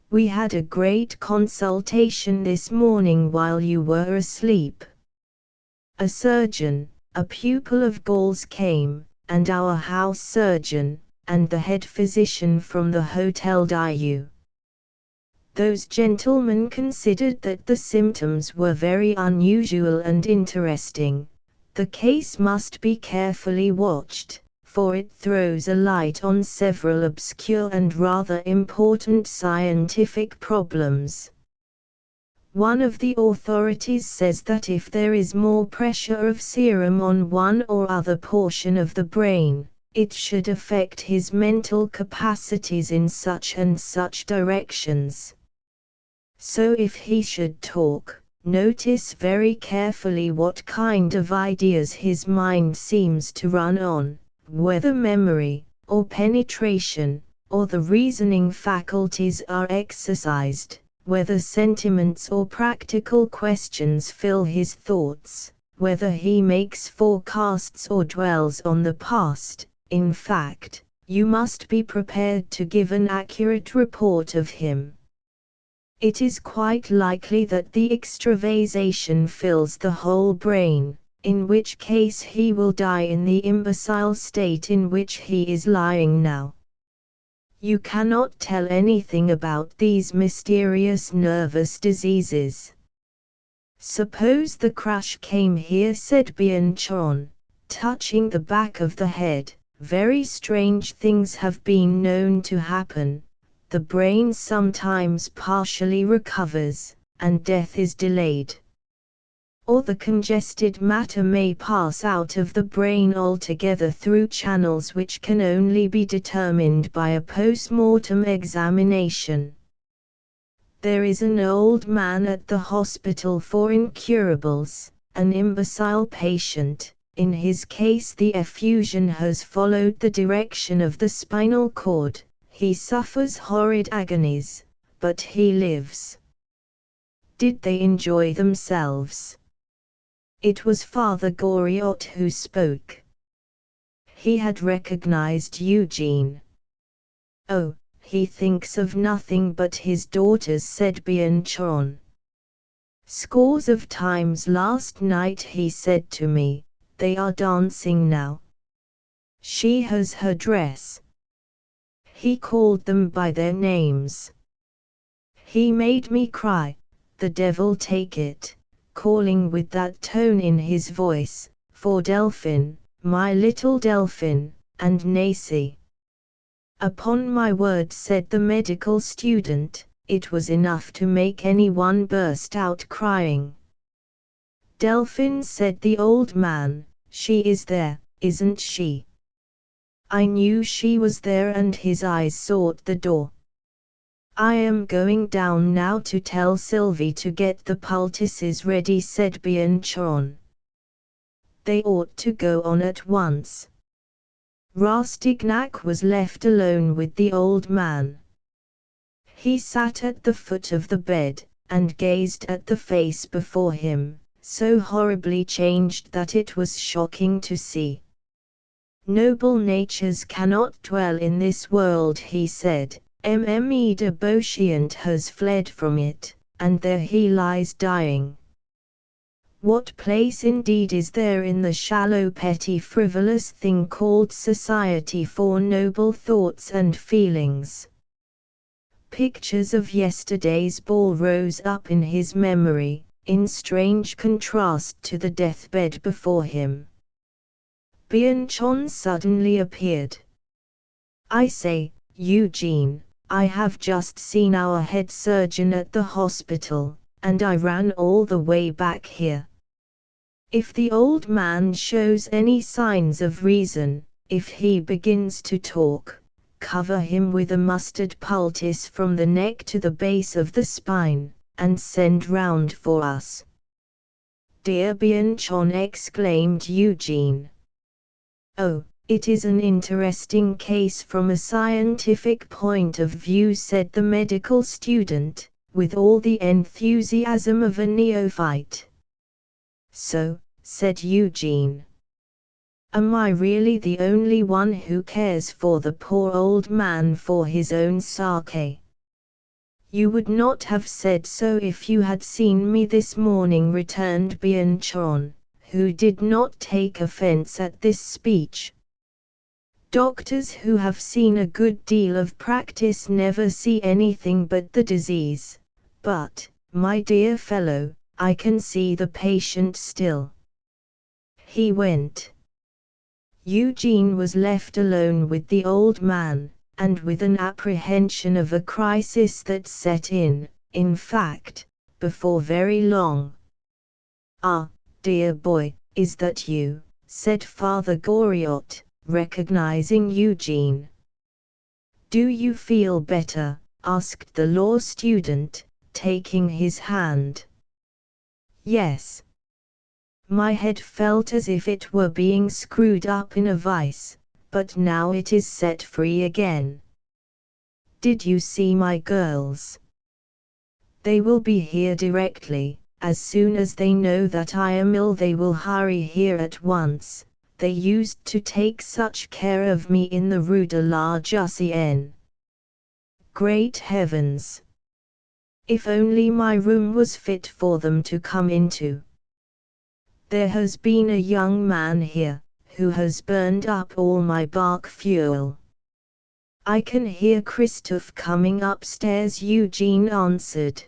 We had a great consultation this morning while you were asleep. A surgeon, a pupil of Gall's came, and our house surgeon, and the head physician from the Hotel Dieu. Those gentlemen considered that the symptoms were very unusual and interesting. The case must be carefully watched, for it throws a light on several obscure and rather important scientific problems. One of the authorities says that if there is more pressure of serum on one or other portion of the brain, it should affect his mental capacities in such and such directions. So if he should talk, notice very carefully what kind of ideas his mind seems to run on, whether memory, or penetration, or the reasoning faculties are exercised, whether sentiments or practical questions fill his thoughts, whether he makes forecasts or dwells on the past. In fact, you must be prepared to give an accurate report of him. It is quite likely that the extravasation fills the whole brain, in which case he will die in the imbecile state in which he is lying now. You cannot tell anything about these mysterious nervous diseases. Suppose the crash came here, said Bianchon, touching the back of the head. Very strange things have been known to happen. The brain sometimes partially recovers, and death is delayed. Or the congested matter may pass out of the brain altogether through channels which can only be determined by a post-mortem examination. There is an old man at the hospital for incurables, an imbecile patient. In his case the effusion has followed the direction of the spinal cord. He suffers horrid agonies, but he lives. Did they enjoy themselves? It was Father Goriot who spoke. He had recognized Eugene. Oh, he thinks of nothing but his daughters, said Bianchon. Scores of times last night he said to me, they are dancing now. She has her dress. He called them by their names. He made me cry, the devil take it, calling with that tone in his voice, for Delphine, my little Delphine, and Nacy. Upon my word, said the medical student, it was enough to make anyone burst out crying. Delphine, said the old man, she is there, isn't she? I knew she was there, and his eyes sought the door. I am going down now to tell Sylvie to get the poultices ready, said Bianchon. They ought to go on at once. Rastignac was left alone with the old man. He sat at the foot of the bed, and gazed at the face before him, so horribly changed that it was shocking to see. Noble natures cannot dwell in this world, he said. Mme de Beauchamp has fled from it, and there he lies dying. What place indeed is there in the shallow, petty, frivolous thing called society for noble thoughts and feelings? Pictures of yesterday's ball rose up in his memory, in strange contrast to the deathbed before him. Bianchon suddenly appeared. I say, Eugene, I have just seen our head surgeon at the hospital, and I ran all the way back here. If the old man shows any signs of reason, if he begins to talk, cover him with a mustard poultice from the neck to the base of the spine, and send round for us. Dear Bianchon, exclaimed Eugene. Oh, it is an interesting case from a scientific point of view, said the medical student. with all the enthusiasm of a neophyte. "So," said Eugene, "am I really the only one who cares for the poor old man for his own sake? You would not have said so if you had seen me this morning," returned Bianchon, who did not take offense at this speech. "Doctors who have seen a good deal of practice never see anything but the disease, but, my dear fellow, I can see the patient still." He went. Eugene was left alone with the old man, and with an apprehension of a crisis that set in fact, before very long. "Ah, dear boy, is that you?" said Father Goriot, recognizing Eugene. "Do you feel better?" asked the law student, taking his hand. "Yes. My head felt as if it were being screwed up in a vice, but now it is set free again. Did you see my girls? They will be here directly. As soon as they know that I am ill they will hurry here at once. They used to take such care of me in the Rue de la Jussienne. Great heavens! If only my room was fit for them to come into. There has been a young man here, who has burned up all my bark fuel. I can hear Christophe coming upstairs," Eugene answered.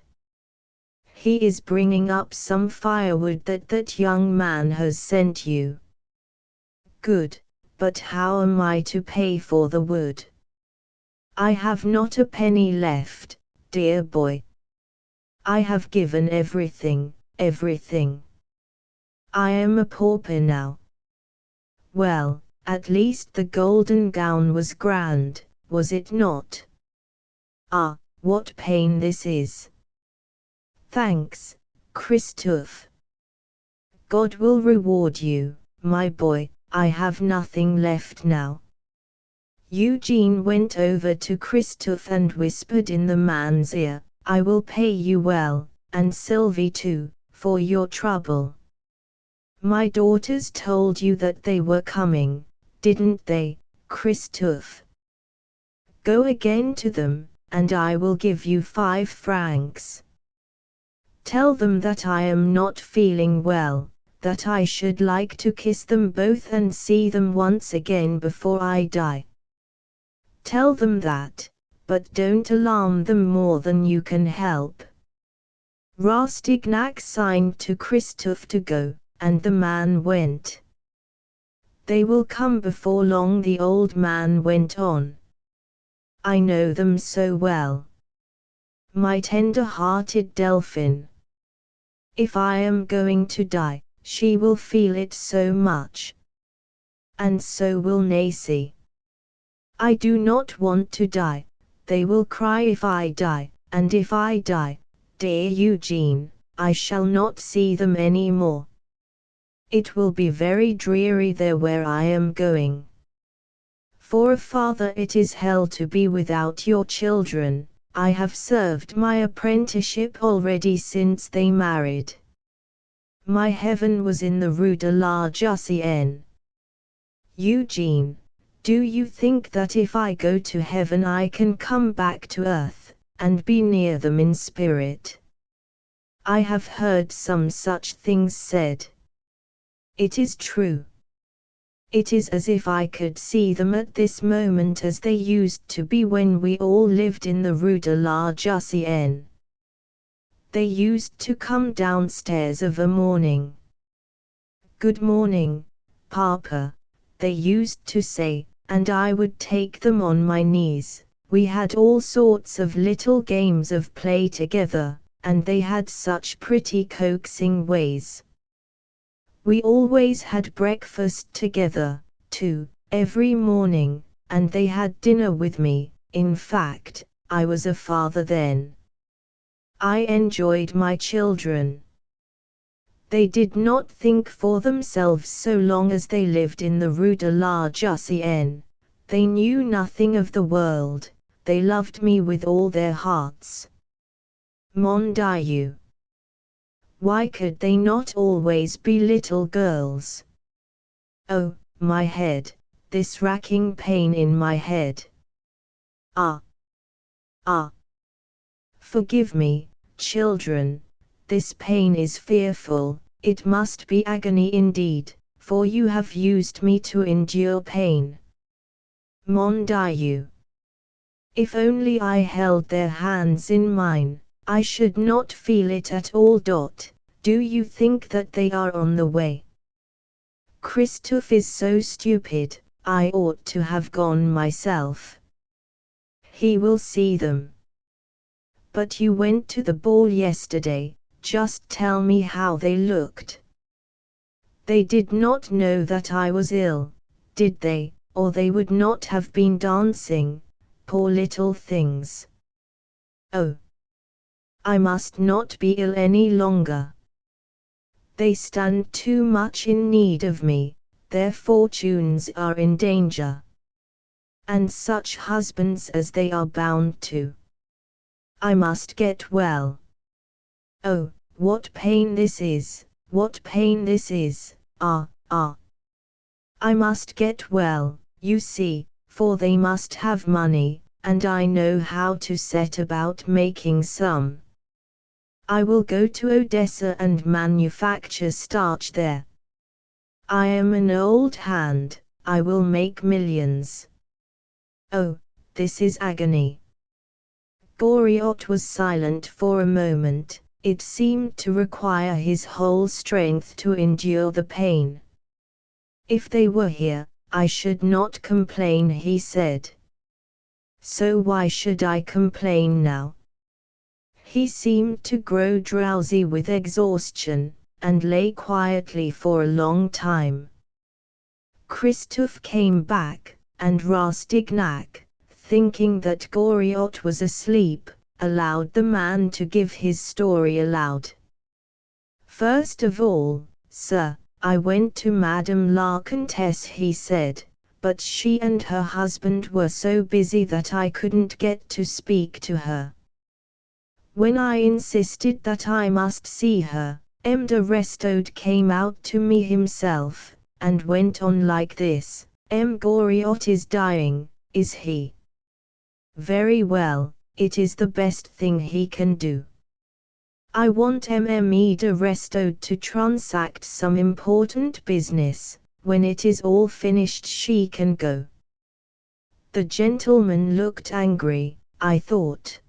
"He is bringing up some firewood that young man has sent you." "Good, but how am I to pay for the wood? I have not a penny left, dear boy. I have given everything, everything. I am a pauper now." "Well, at least the golden gown was grand, was it not? Ah, what pain this is!" "Thanks, Christophe. God will reward you, my boy. I have nothing left now." Eugene went over to Christophe and whispered in the man's ear, "I will pay you well, and Sylvie too, for your trouble. My daughters told you that they were coming, didn't they, Christophe? Go again to them, and I will give you 5 francs. Tell them that I am not feeling well, that I should like to kiss them both and see them once again before I die. Tell them that, but don't alarm them more than you can help." Rastignac signed to Christophe to go, and the man went. "They will come before long," the old man went on. "I know them so well. My tender-hearted Delphine. If I am going to die, she will feel it so much. And so will Nacy. I do not want to die. They will cry if I die, and if I die, dear Eugene, I shall not see them any more. It will be very dreary there where I am going. For a father it is hell to be without your children. I have served my apprenticeship already since they married. My heaven was in the Rue de la Jussienne. Eugene, do you think that if I go to heaven I can come back to earth, and be near them in spirit? I have heard some such things said. It is true. It is as if I could see them at this moment as they used to be when we all lived in the Rue de la Jussienne. They used to come downstairs of a morning. 'Good morning, Papa,' they used to say, and I would take them on my knees. We had all sorts of little games of play together, and they had such pretty coaxing ways. We always had breakfast together, too, every morning, and they had dinner with me. In fact, I was a father then. I enjoyed my children. They did not think for themselves so long as they lived in the Rue de la Jussienne. They knew nothing of the world. They loved me with all their hearts. Mon Dieu! Why could they not always be little girls? Oh, my head, this racking pain in my head. Ah! Ah! Forgive me, children, this pain is fearful, it must be agony indeed, for you have used me to endure pain. Mon Dieu! If only I held their hands in mine, I should not feel it at all. Do you think that they are on the way? Christophe is so stupid, I ought to have gone myself. He will see them. But you went to the ball yesterday, just tell me how they looked. They did not know that I was ill, did they, or they would not have been dancing, poor little things. Oh! I must not be ill any longer. They stand too much in need of me, their fortunes are in danger. And such husbands as they are bound to. I must get well. Oh, what pain this is, what pain this is, ah, ah. I must get well, you see, for they must have money, and I know how to set about making some. I will go to Odessa and manufacture starch there. I am an old hand, I will make millions. Oh, this is agony. Goriot was silent for a moment, it seemed to require his whole strength to endure the pain. If they were here, I should not complain, he said. So why should I complain now? He seemed to grow drowsy with exhaustion, and lay quietly for a long time. Christophe came back, and Rastignac, thinking that Goriot was asleep, allowed the man to give his story aloud. First of all, sir, I went to Madame la Comtesse, he said, but she and her husband were so busy that I couldn't get to speak to her. When I insisted that I must see her, M. de Restaud came out to me himself, and went on like this: M. Goriot is dying, is he? Very well, it is the best thing he can do. I want Mme de Restaud to transact some important business. When it is all finished she can go. The gentleman looked angry, I thought.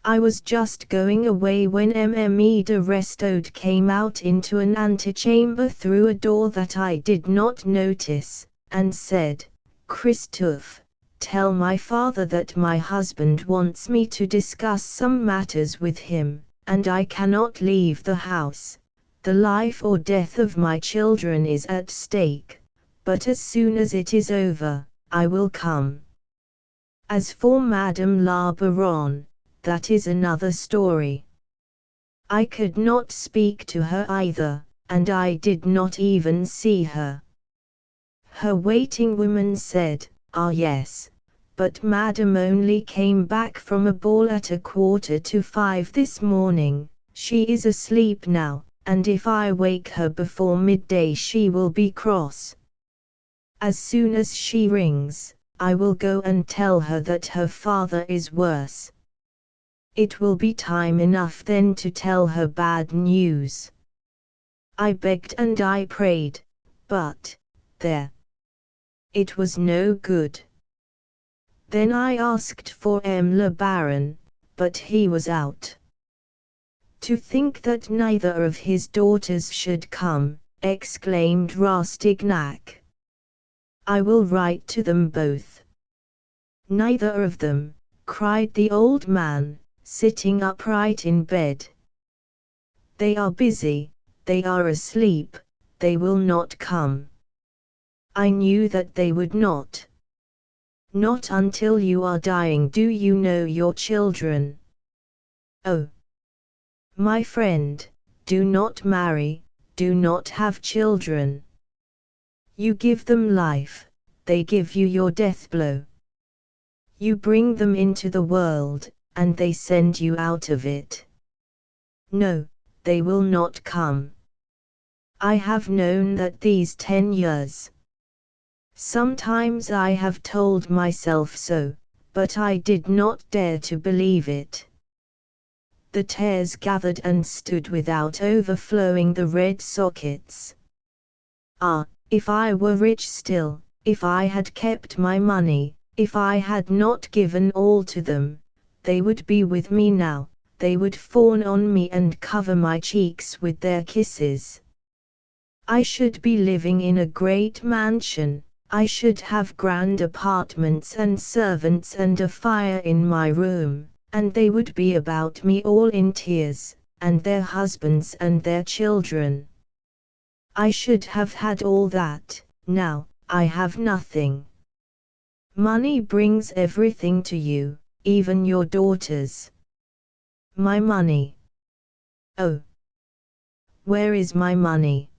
I was just going away when Mme de Restaud came out into an antechamber through a door that I did not notice, and said, Christophe, tell my father that my husband wants me to discuss some matters with him, and I cannot leave the house. The life or death of my children is at stake, but as soon as it is over, I will come. As for Madame la Baronne, that is another story. I could not speak to her either, and I did not even see her. Her waiting woman said, ah yes, but Madame only came back from a ball at 4:45 this morning, she is asleep now, and if I wake her before midday she will be cross. As soon as she rings, I will go and tell her that her father is worse. It will be time enough then to tell her bad news. I begged and I prayed, but, there. It was no good. Then I asked for M. le Baron, but he was out. To think that neither of his daughters should come, exclaimed Rastignac. I will write to them both. Neither of them, cried the old man, sitting upright in bed. They are busy, they are asleep, they will not come. I knew that they would not. Not until you are dying do you know your children. Oh! My friend, do not marry, do not have children. You give them life, they give you your death blow. You bring them into the world, and they send you out of it. No, they will not come. I have known that these 10 years. Sometimes I have told myself so, but I did not dare to believe it. The tears gathered and stood without overflowing the red sockets. Ah, if I were rich still, if I had kept my money, if I had not given all to them, they would be with me now, they would fawn on me and cover my cheeks with their kisses. I should be living in a great mansion, I should have grand apartments and servants and a fire in my room, and they would be about me all in tears, and their husbands and their children. I should have had all that. Now, I have nothing. Money brings everything to you, even your daughters. My money. Oh! Where is my money?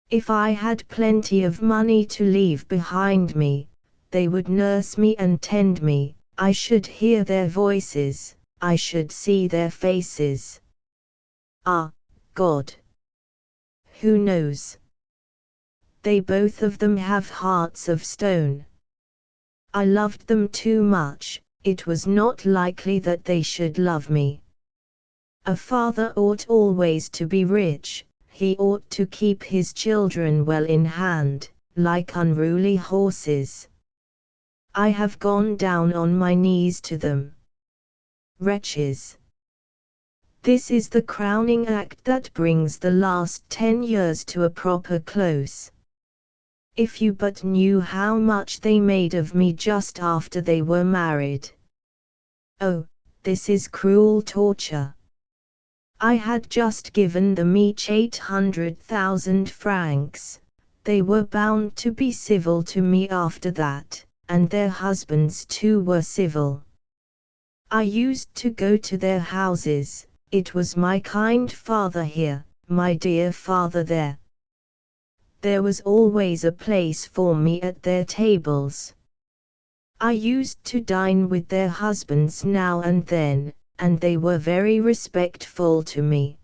If I had plenty of money to leave behind me, they would nurse me and tend me, I should hear their voices, I should see their faces. Ah, God! Who knows? They both of them have hearts of stone. I loved them too much, it was not likely that they should love me. A father ought always to be rich, he ought to keep his children well in hand, like unruly horses. I have gone down on my knees to them. Wretches! This is the crowning act that brings the last 10 years to a proper close. If you but knew how much they made of me just after they were married. Oh, this is cruel torture. I had just given them each 800,000 francs. They were bound to be civil to me after that, and their husbands too were civil. I used to go to their houses, it was my kind father here, my dear father there. There was always a place for me at their tables. I used to dine with their husbands now and then, and they were very respectful to me.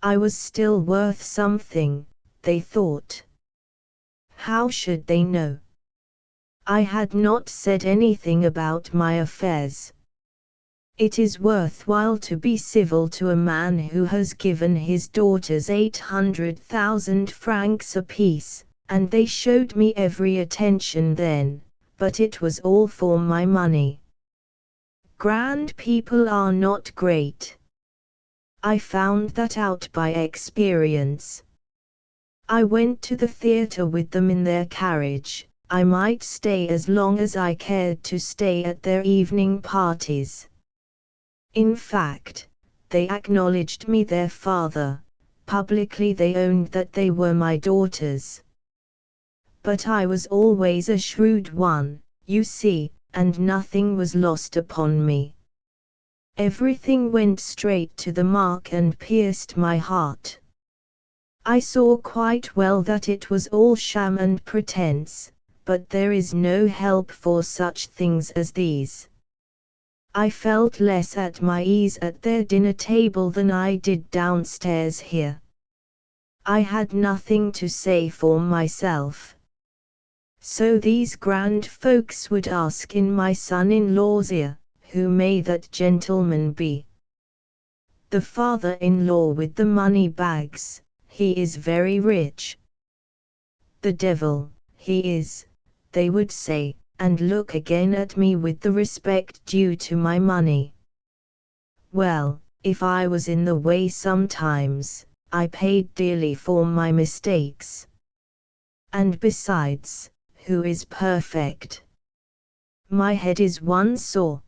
I was still worth something, they thought. How should they know? I had not said anything about my affairs. It is worthwhile to be civil to a man who has given his daughters 800,000 francs apiece, and they showed me every attention then, but it was all for my money. Grand people are not great. I found that out by experience. I went to the theatre with them in their carriage, I might stay as long as I cared to stay at their evening parties. In fact, they acknowledged me their father, publicly they owned that they were my daughters. But I was always a shrewd one, you see, and nothing was lost upon me. Everything went straight to the mark and pierced my heart. I saw quite well that it was all sham and pretense, but there is no help for such things as these. I felt less at my ease at their dinner table than I did downstairs here. I had nothing to say for myself. So these grand folks would ask in my son-in-law's ear, who may that gentleman be? The father-in-law with the money bags, he is very rich. The devil, he is, they would say, and look again at me with the respect due to my money. Well, if I was in the way sometimes, I paid dearly for my mistakes. And besides, who is perfect? My head is one sore.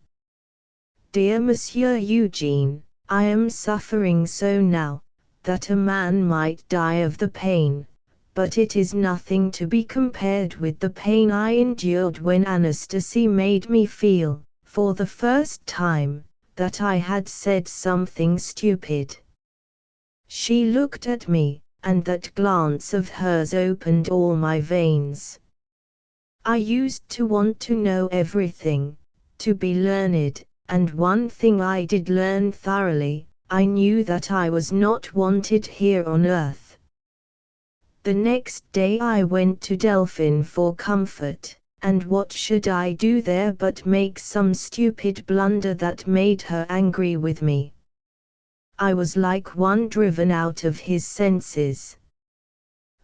Dear Monsieur Eugene, I am suffering so now, that a man might die of the pain, but it is nothing to be compared with the pain I endured when Anastasie made me feel, for the first time, that I had said something stupid. She looked at me, and that glance of hers opened all my veins. I used to want to know everything, to be learned, and one thing I did learn thoroughly, I knew that I was not wanted here on earth. The next day I went to Delphine for comfort, and what should I do there but make some stupid blunder that made her angry with me. I was like one driven out of his senses.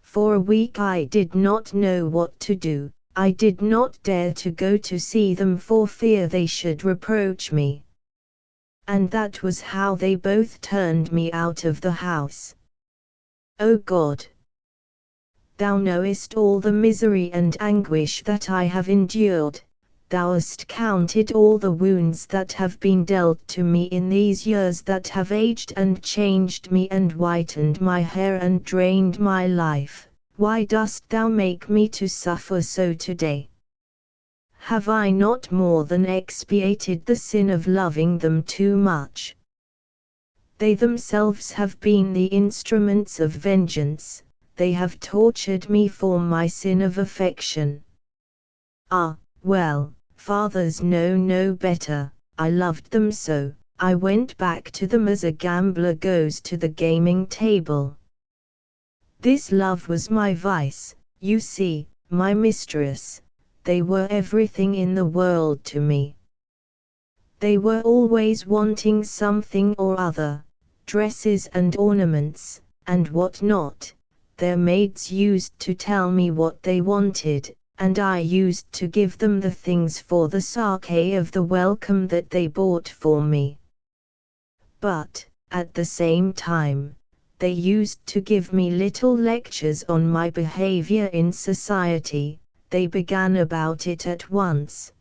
For a week I did not know what to do. I did not dare to go to see them for fear they should reproach me. And that was how they both turned me out of the house. O God! Thou knowest all the misery and anguish that I have endured, Thou hast counted all the wounds that have been dealt to me in these years that have aged and changed me and whitened my hair and drained my life. Why dost Thou make me to suffer so today? Have I not more than expiated the sin of loving them too much? They themselves have been the instruments of vengeance, they have tortured me for my sin of affection. Ah, well, fathers know no better, I loved them so, I went back to them as a gambler goes to the gaming table. This love was my vice, you see, my mistress, they were everything in the world to me. They were always wanting something or other, dresses and ornaments, and what not. Their maids used to tell me what they wanted, and I used to give them the things for the sake of the welcome that they bought for me. But, at the same time, they used to give me little lectures on my behavior in society. They began about it at once.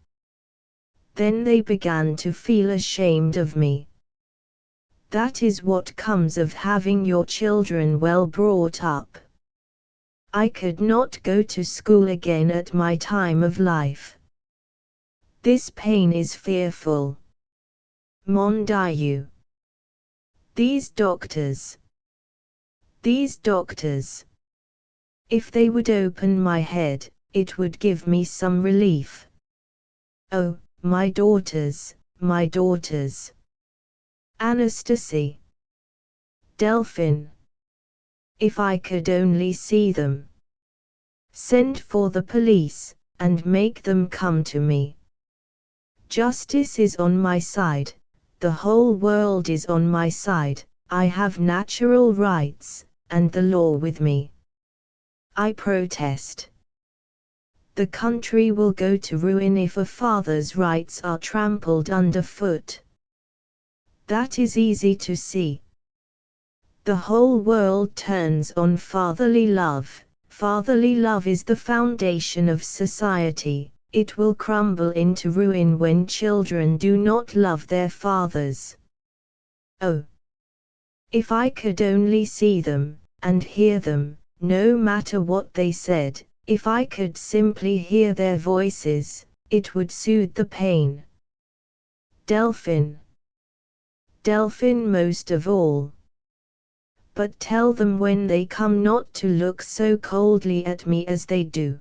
Then they began to feel ashamed of me. That is what comes of having your children well brought up. I could not go to school again at my time of life. This pain is fearful. Mon Dieu! These doctors. If they would open my head, it would give me some relief. Oh, my daughters, my daughters. Anastasie. Delphine. If I could only see them. Send for the police, and make them come to me. Justice is on my side, the whole world is on my side, I have natural rights, and the law with me. I protest. The country will go to ruin if a father's rights are trampled underfoot. That is easy to see. The whole world turns on fatherly love. Fatherly love is the foundation of society. It will crumble into ruin when children do not love their fathers. Oh! If I could only see them, and hear them, no matter what they said, if I could simply hear their voices, it would soothe the pain. Delphine. Delphine most of all. But tell them when they come not to look so coldly at me as they do.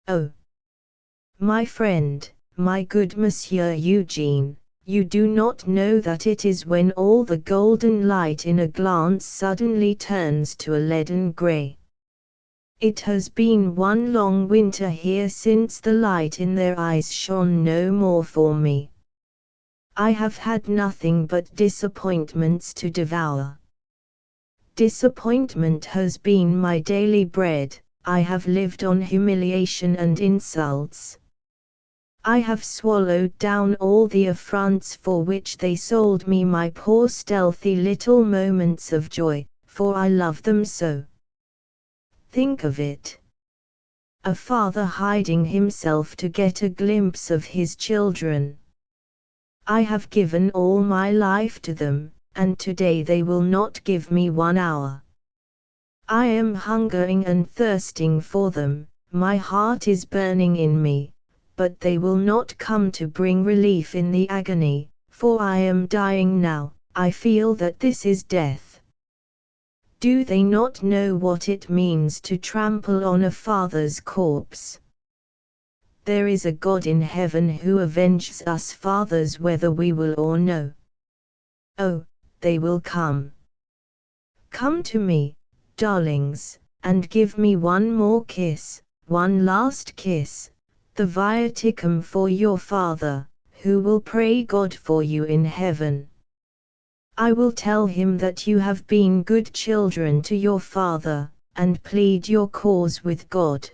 Oh! My friend, my good Monsieur Eugene, you do not know that it is when all the golden light in a glance suddenly turns to a leaden grey. It has been one long winter here since the light in their eyes shone no more for me. I have had nothing but disappointments to devour. Disappointment has been my daily bread, I have lived on humiliation and insults. I have swallowed down all the affronts for which they sold me my poor stealthy little moments of joy, for I love them so. Think of it. A father hiding himself to get a glimpse of his children. I have given all my life to them, and today they will not give me 1 hour. I am hungering and thirsting for them, my heart is burning in me, but they will not come to bring relief in the agony, for I am dying now, I feel that this is death. Do they not know what it means to trample on a father's corpse? There is a God in heaven who avenges us fathers whether we will or no. Oh, they will come. Come to me, darlings, and give me one more kiss, one last kiss, the viaticum for your father, who will pray God for you in heaven. I will tell him that you have been good children to your father, and plead your cause with God.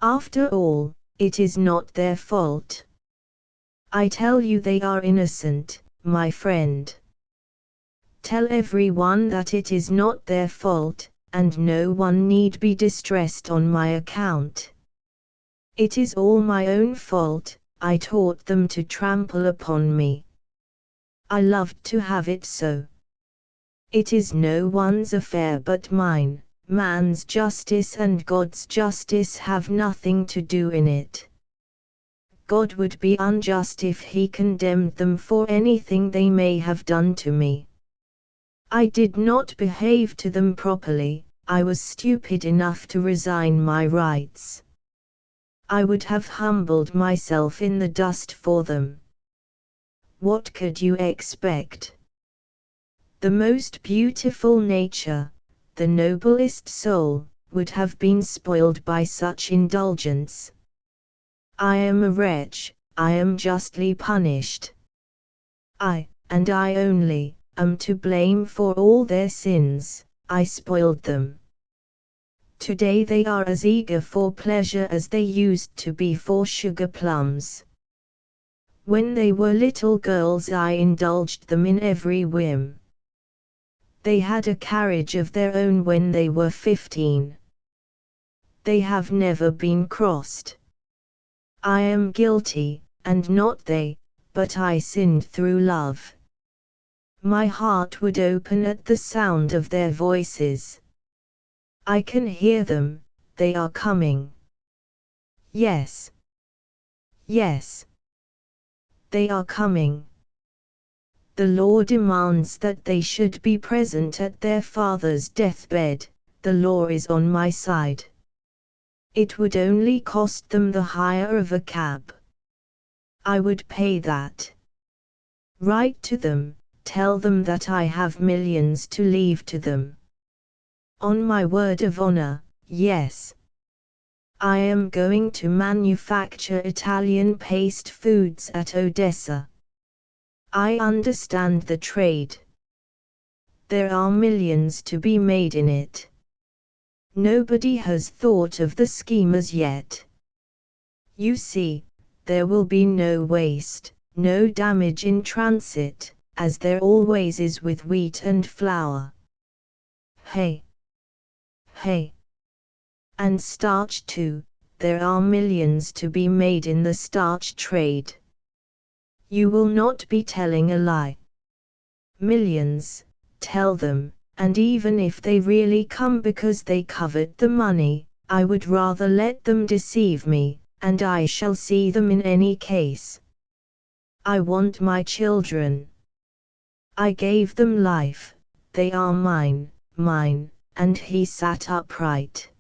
After all, it is not their fault. I tell you they are innocent, my friend. Tell everyone that it is not their fault, and no one need be distressed on my account. It is all my own fault, I taught them to trample upon me. I loved to have it so. It is no one's affair but mine. Man's justice and God's justice have nothing to do in it. God would be unjust if he condemned them for anything they may have done to me. I did not behave to them properly, I was stupid enough to resign my rights. I would have humbled myself in the dust for them. What could you expect? The most beautiful nature, the noblest soul, would have been spoiled by such indulgence. I am a wretch, I am justly punished. I, and I only, am to blame for all their sins. I spoiled them. Today they are as eager for pleasure as they used to be for sugar plums. When they were little girls I indulged them in every whim. They had a carriage of their own when they were 15. They have never been crossed. I am guilty, and not they, but I sinned through love. My heart would open at the sound of their voices. I can hear them, they are coming. Yes. Yes. They are coming. The law demands that they should be present at their father's deathbed, the law is on my side. It would only cost them the hire of a cab. I would pay that. Write to them, tell them that I have millions to leave to them. On my word of honor, yes. I am going to manufacture Italian paste foods at Odessa. I understand the trade. There are millions to be made in it. Nobody has thought of the scheme as yet. You see, there will be no waste, no damage in transit, as there always is with wheat and flour. Hey! Hey! And starch too, there are millions to be made in the starch trade. You will not be telling a lie. Millions, tell them, and even if they really come because they covered the money, I would rather let them deceive me, and I shall see them in any case. I want my children. I gave them life, they are mine, mine, and he sat upright.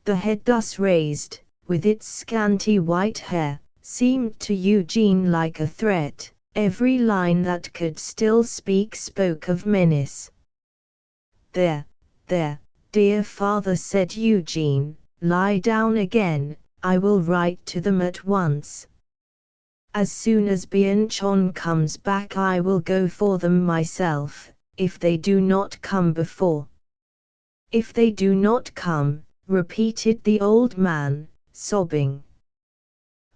The head thus raised, with its scanty white hair, seemed to Eugene like a threat, every line that could still speak spoke of menace. There, dear father, said Eugene, lie down again, I will write to them at once. As soon as Bianchon comes back I will go for them myself, if they do not come before. If they do not come, repeated the old man, sobbing.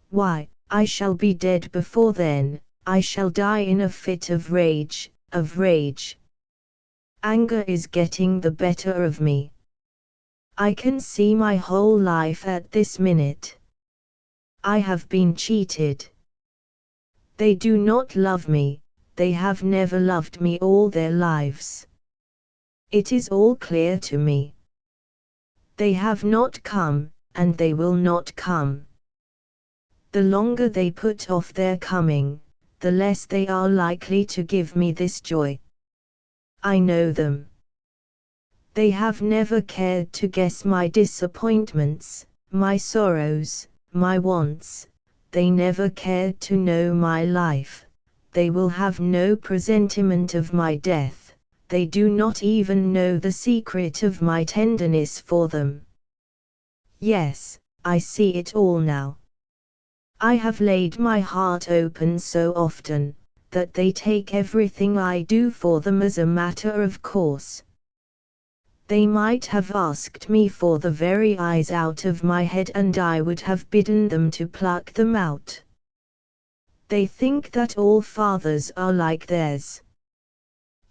Why, I shall be dead before then, I shall die in a fit of rage, of rage. Anger is getting the better of me. I can see my whole life at this minute. I have been cheated. They do not love me, they have never loved me all their lives. It is all clear to me. They have not come, and they will not come. The longer they put off their coming, the less they are likely to give me this joy. I know them. They have never cared to guess my disappointments, my sorrows, my wants, they never cared to know my life, they will have no presentiment of my death, they do not even know the secret of my tenderness for them. Yes, I see it all now. I have laid my heart open so often, that they take everything I do for them as a matter of course. They might have asked me for the very eyes out of my head and I would have bidden them to pluck them out. They think that all fathers are like theirs.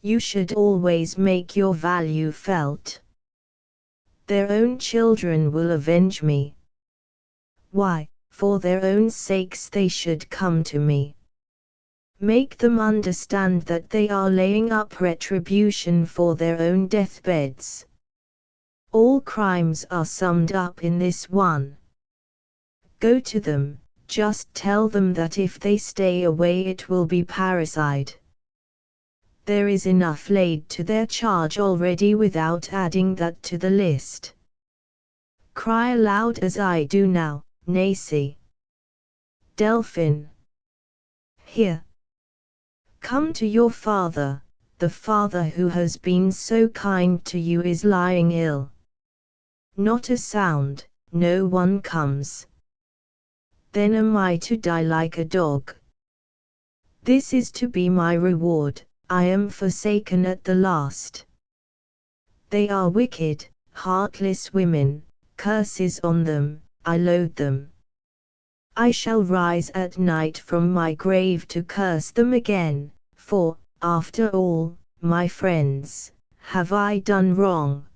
You should always make your value felt. Their own children will avenge me. Why, for their own sakes they should come to me. Make them understand that they are laying up retribution for their own deathbeds. All crimes are summed up in this one. Go to them, just tell them that if they stay away it will be parricide. There is enough laid to their charge already without adding that to the list. Cry aloud as I do now, Nacy. Delphine. Here. Come to your father, the father who has been so kind to you is lying ill. Not a sound, no one comes. Then am I to die like a dog? This is to be my reward, I am forsaken at the last. They are wicked, heartless women, curses on them, I loathe them. I shall rise at night from my grave to curse them again, for, after all, my friends, have I done wrong?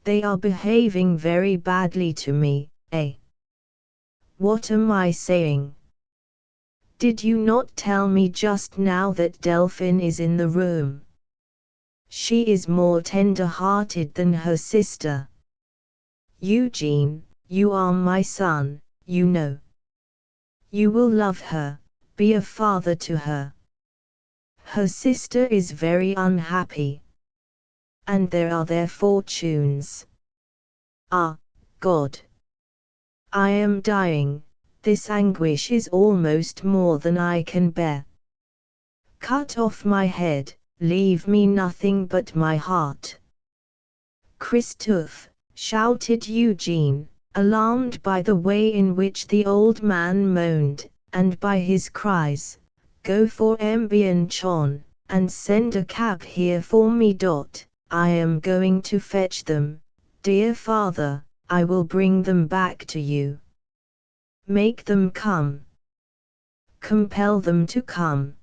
They are behaving very badly to me, eh? What am I saying? Did you not tell me just now that Delphine is in the room? She is more tender-hearted than her sister. Eugene, you are my son, you know. You will love her, be a father to her. Her sister is very unhappy. And there are their fortunes. Ah, God! I am dying, this anguish is almost more than I can bear. Cut off my head, leave me nothing but my heart. Christophe, shouted Eugene, alarmed by the way in which the old man moaned, and by his cries, go for Mbianchon, and send a cab here for me. I am going to fetch them, dear father, I will bring them back to you. Make them come. Compel them to come.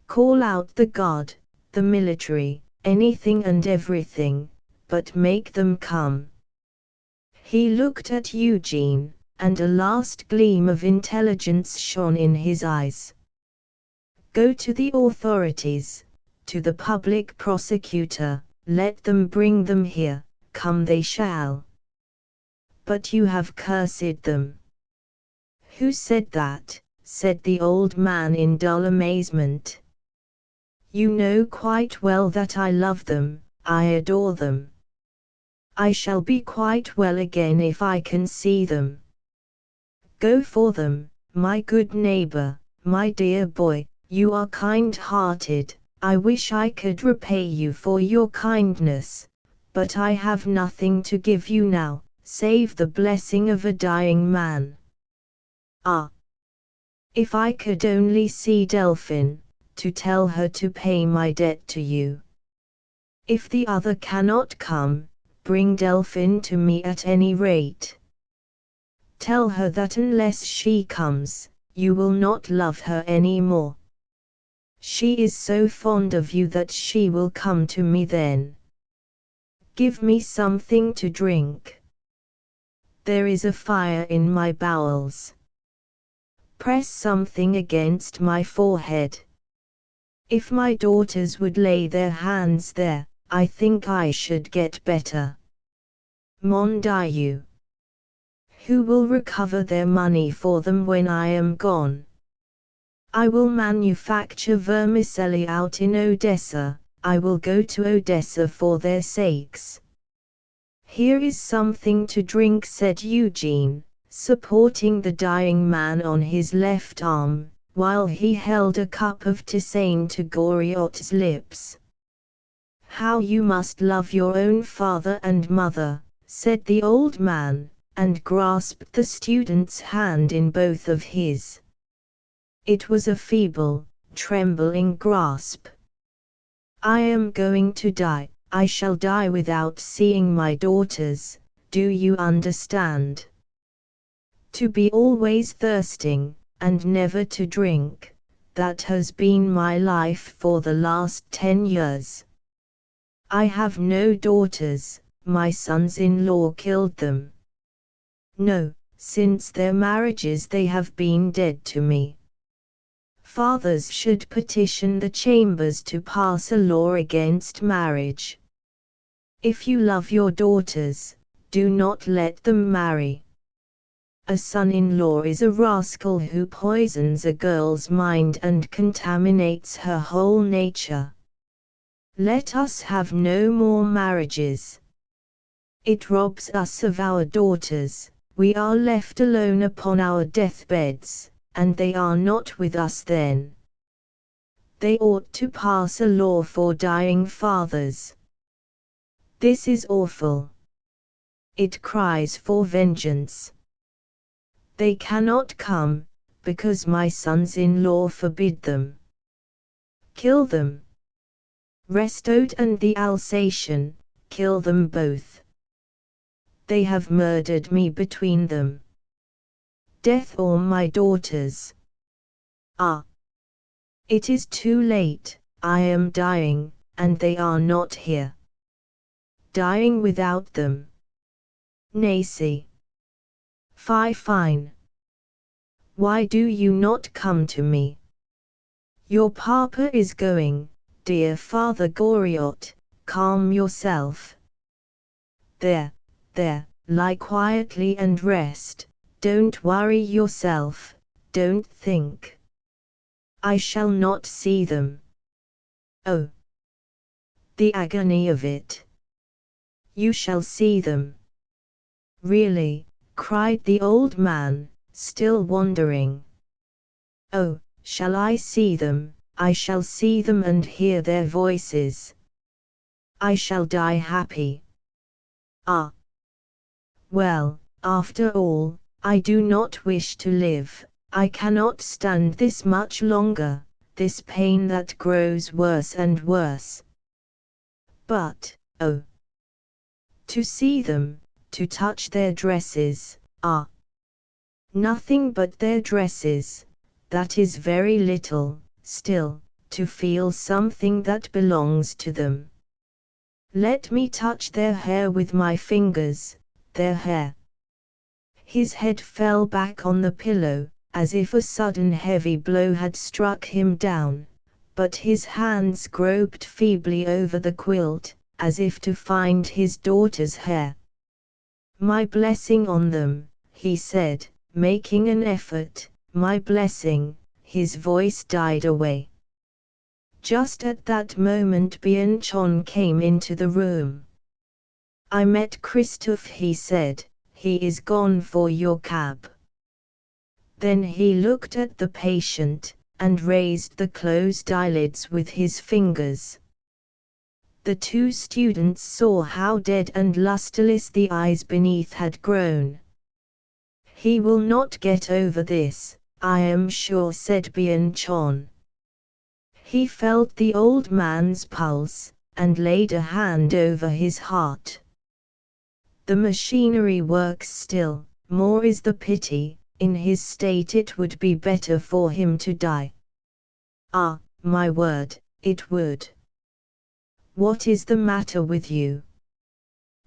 Call out the guard, the military, anything and everything, but make them come. He looked at Eugene, and a last gleam of intelligence shone in his eyes. Go to the authorities, to the public prosecutor, let them bring them here, come they shall. But you have cursed them. Who said that? Said the old man in dull amazement. You know quite well that I love them, I adore them. I shall be quite well again if I can see them. Go for them, my good neighbor, my dear boy, you are kind-hearted, I wish I could repay you for your kindness, but I have nothing to give you now, save the blessing of a dying man. Ah! If I could only see Delphine, to tell her to pay my debt to you. If the other cannot come, bring Delphine to me at any rate. Tell her that unless she comes, you will not love her any more. She is so fond of you that she will come to me then. Give me something to drink. There is a fire in my bowels. Press something against my forehead. If my daughters would lay their hands there, I think I should get better. Mon Dieu! Who will recover their money for them when I am gone? I will manufacture vermicelli out in Odessa, I will go to Odessa for their sakes. Here is something to drink, said Eugene, supporting the dying man on his left arm, while he held a cup of tisane to Goriot's lips. "How you must love your own father and mother," said the old man, and grasped the student's hand in both of his. It was a feeble, trembling grasp. "I am going to die, I shall die without seeing my daughters, do you understand? To be always thirsting, and never to drink, that has been my life for the last 10 years. I have no daughters, my sons-in-law killed them. No, since their marriages they have been dead to me. Fathers should petition the chambers to pass a law against marriage. If you love your daughters, do not let them marry. A son-in-law is a rascal who poisons a girl's mind and contaminates her whole nature. Let us have no more marriages. It robs us of our daughters, we are left alone upon our deathbeds, and they are not with us then. They ought to pass a law for dying fathers. This is awful. It cries for vengeance. They cannot come, because my sons-in-law forbid them. Kill them. Restote and the Alsatian, kill them both. They have murdered me between them. Death or my daughters. Ah! It is too late, I am dying, and they are not here. Dying without them. Nacy. Fine. Why do you not come to me? Your papa is going, dear Father Goriot, calm yourself. There, lie quietly and rest, don't worry yourself, don't think. I shall not see them. Oh! The agony of it. You shall see them. Really, cried the old man, still wondering. Oh, shall I see them? I shall see them and hear their voices. I shall die happy. Ah! Well, after all, I do not wish to live, I cannot stand this much longer, this pain that grows worse and worse. But, oh! To see them, to touch their dresses, ah! Nothing but their dresses, that is very little, still, to feel something that belongs to them. Let me touch their hair with my fingers, their hair. His head fell back on the pillow, as if a sudden heavy blow had struck him down, but his hands groped feebly over the quilt, as if to find his daughter's hair. My blessing on them, he said, making an effort, my blessing. His voice died away. Just at that moment Bianchon came into the room. I met Christophe, he said, he is gone for your cab. Then he looked at the patient, and raised the closed eyelids with his fingers. The two students saw how dead and lusterless the eyes beneath had grown. He will not get over this, I am sure, said Bianchon. He felt the old man's pulse, and laid a hand over his heart. The machinery works still, more is the pity, in his state it would be better for him to die. Ah, my word, it would. What is the matter with you?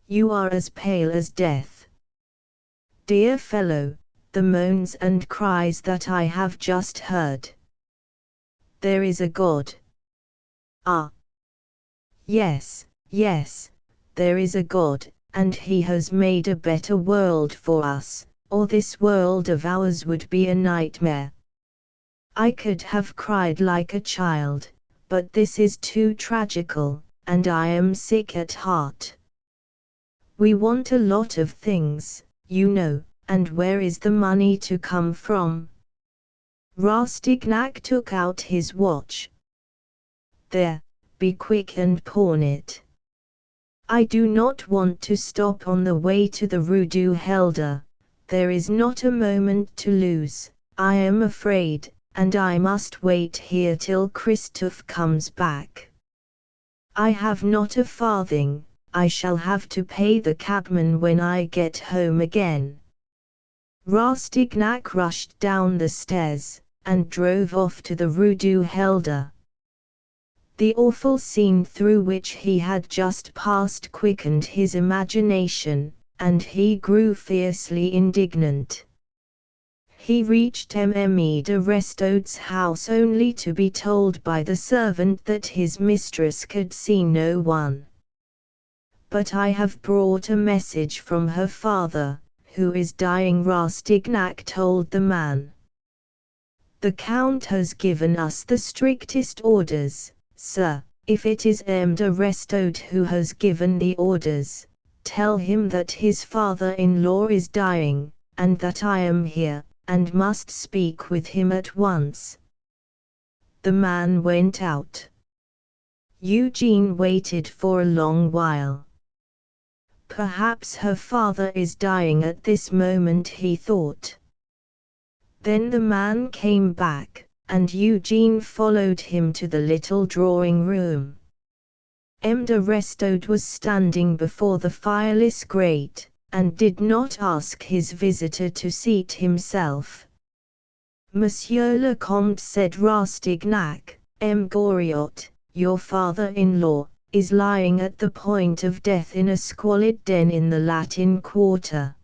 You are as pale as death. Dear fellow, the moans and cries that I have just heard. There is a God. Ah! Yes, there is a God, and He has made a better world for us, or this world of ours would be a nightmare. I could have cried like a child, but this is too tragical, and I am sick at heart. We want a lot of things, you know, and where is the money to come from? Rastignac took out his watch. There, be quick and pawn it. I do not want to stop on the way to the Rue du Helder. There is not a moment to lose, I am afraid, and I must wait here till Christophe comes back. I have not a farthing, I shall have to pay the cabman when I get home again. Rastignac rushed down the stairs, and drove off to the Rue du Helder. The awful scene through which he had just passed quickened his imagination, and he grew fiercely indignant. He reached Mme. de Restaud's house only to be told by the servant that his mistress could see no one. But I have brought a message from her father, who is dying, Rastignac told the man. The Count has given us the strictest orders, sir. If it is M. de Restaud who has given the orders, tell him that his father-in-law is dying, and that I am here, and must speak with him at once. The man went out. Eugene waited for a long while. Perhaps her father is dying at this moment, he thought. Then the man came back, and Eugene followed him to the little drawing room. M. de Restaud was standing before the fireless grate, and did not ask his visitor to seat himself. Monsieur le Comte, said Rastignac, M. Goriot, your father-in-law, is lying at the point of death in a squalid den in the Latin Quarter.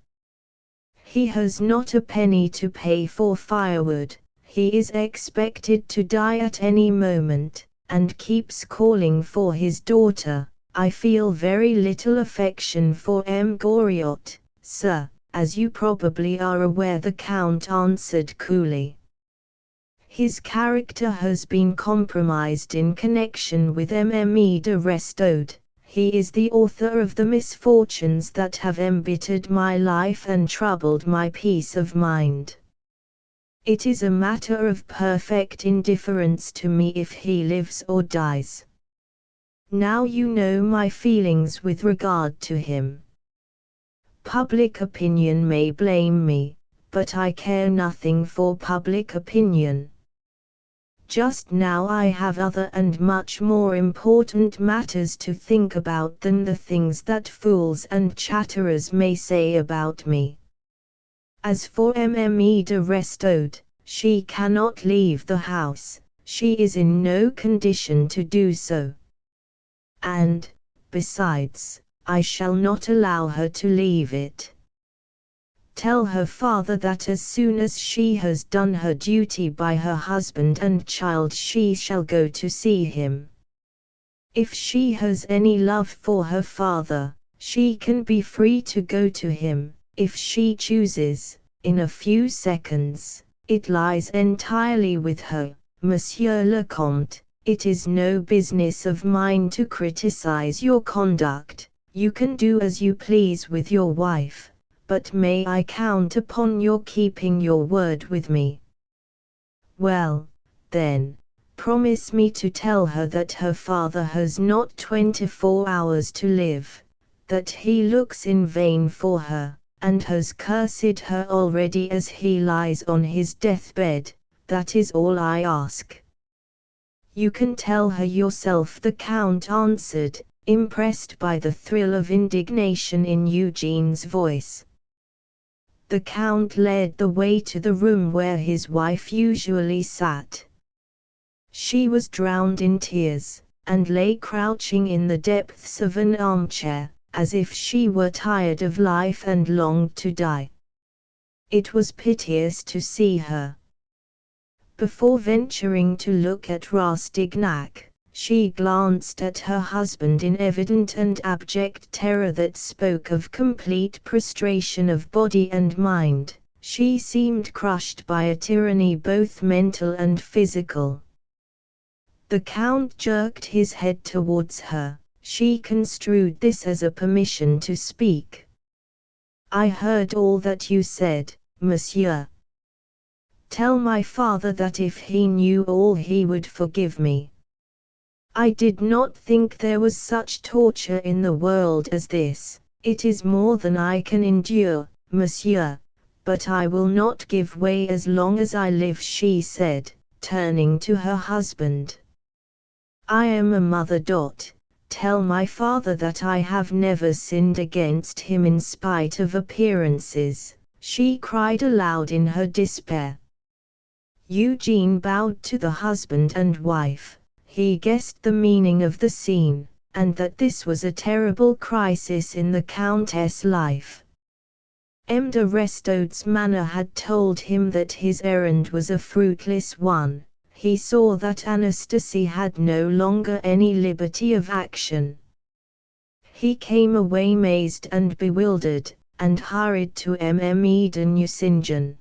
He has not a penny to pay for firewood, he is expected to die at any moment, and keeps calling for his daughter. I feel very little affection for M. Goriot, sir, as you probably are aware, the Count answered coolly. His character has been compromised in connection with Mme. de Restaud. He is the author of the misfortunes that have embittered my life and troubled my peace of mind. It is a matter of perfect indifference to me if he lives or dies. Now you know my feelings with regard to him. Public opinion may blame me, but I care nothing for public opinion. Just now I have other and much more important matters to think about than the things that fools and chatterers may say about me. As for Mme. de Restaud, she cannot leave the house, she is in no condition to do so. And, besides, I shall not allow her to leave it. Tell her father that as soon as she has done her duty by her husband and child she shall go to see him. If she has any love for her father, she can be free to go to him, if she chooses, in a few seconds. It lies entirely with her, Monsieur le Comte. It is no business of mine to criticize your conduct. You can do as you please with your wife, but may I count upon your keeping your word with me? Well, then, promise me to tell her that her father has not 24 hours to live, that he looks in vain for her, and has cursed her already as he lies on his deathbed. That is all I ask. You can tell her yourself, the Count answered, impressed by the thrill of indignation in Eugene's voice. The Count led the way to the room where his wife usually sat. She was drowned in tears, and lay crouching in the depths of an armchair, as if she were tired of life and longed to die. It was piteous to see her. Before venturing to look at Rastignac, she glanced at her husband in evident and abject terror that spoke of complete prostration of body and mind. She seemed crushed by a tyranny both mental and physical. The Count jerked his head towards her. She construed this as a permission to speak. I heard all that you said, monsieur. Tell my father that if he knew all he would forgive me. I did not think there was such torture in the world as this. It is more than I can endure, monsieur, but I will not give way as long as I live, she said, turning to her husband. I am a mother. Tell my father that I have never sinned against him in spite of appearances, she cried aloud in her despair. Eugene bowed to the husband and wife. He guessed the meaning of the scene, and that this was a terrible crisis in the Countess' life. M. de Restaud's manner had told him that his errand was a fruitless one. He saw that Anastasie had no longer any liberty of action. He came away mazed and bewildered, and hurried to Mme de Nucingen.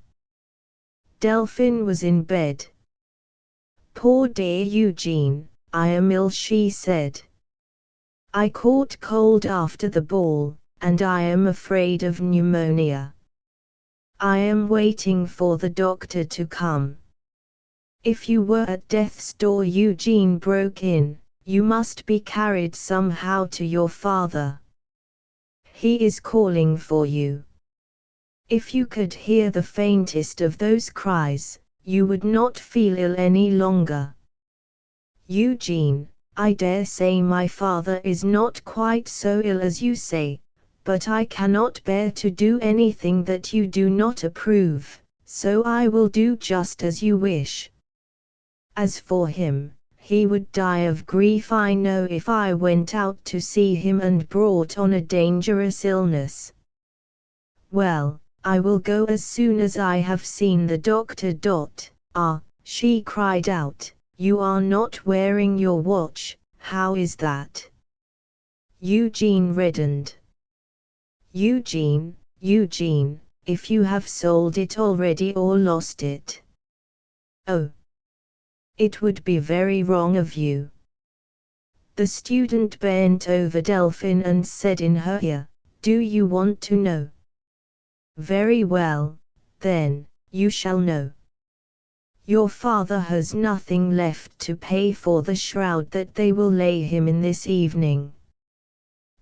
Delphine was in bed. Poor dear Eugene, I am ill, she said. I caught cold after the ball, and I am afraid of pneumonia. I am waiting for the doctor to come. If you were at death's door, Eugene broke in, you must be carried somehow to your father. He is calling for you. If you could hear the faintest of those cries, you would not feel ill any longer. Eugene, I dare say my father is not quite so ill as you say, but I cannot bear to do anything that you do not approve, so I will do just as you wish. As for him, he would die of grief, I know, if I went out to see him and brought on a dangerous illness. Well, I will go as soon as I have seen the doctor. Ah, she cried out, you are not wearing your watch, how is that? Eugene reddened. Eugene, if you have sold it already or lost it. Oh! It would be very wrong of you. The student bent over Delphine and said in her ear, do you want to know? Very well, then, you shall know. Your father has nothing left to pay for the shroud that they will lay him in this evening.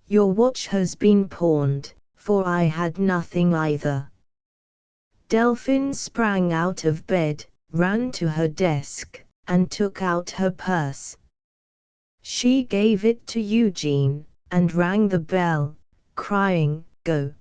Your watch has been pawned, for I had nothing either. Delphine sprang out of bed, ran to her desk, and took out her purse. She gave it to Eugene, and rang the bell, crying, Go.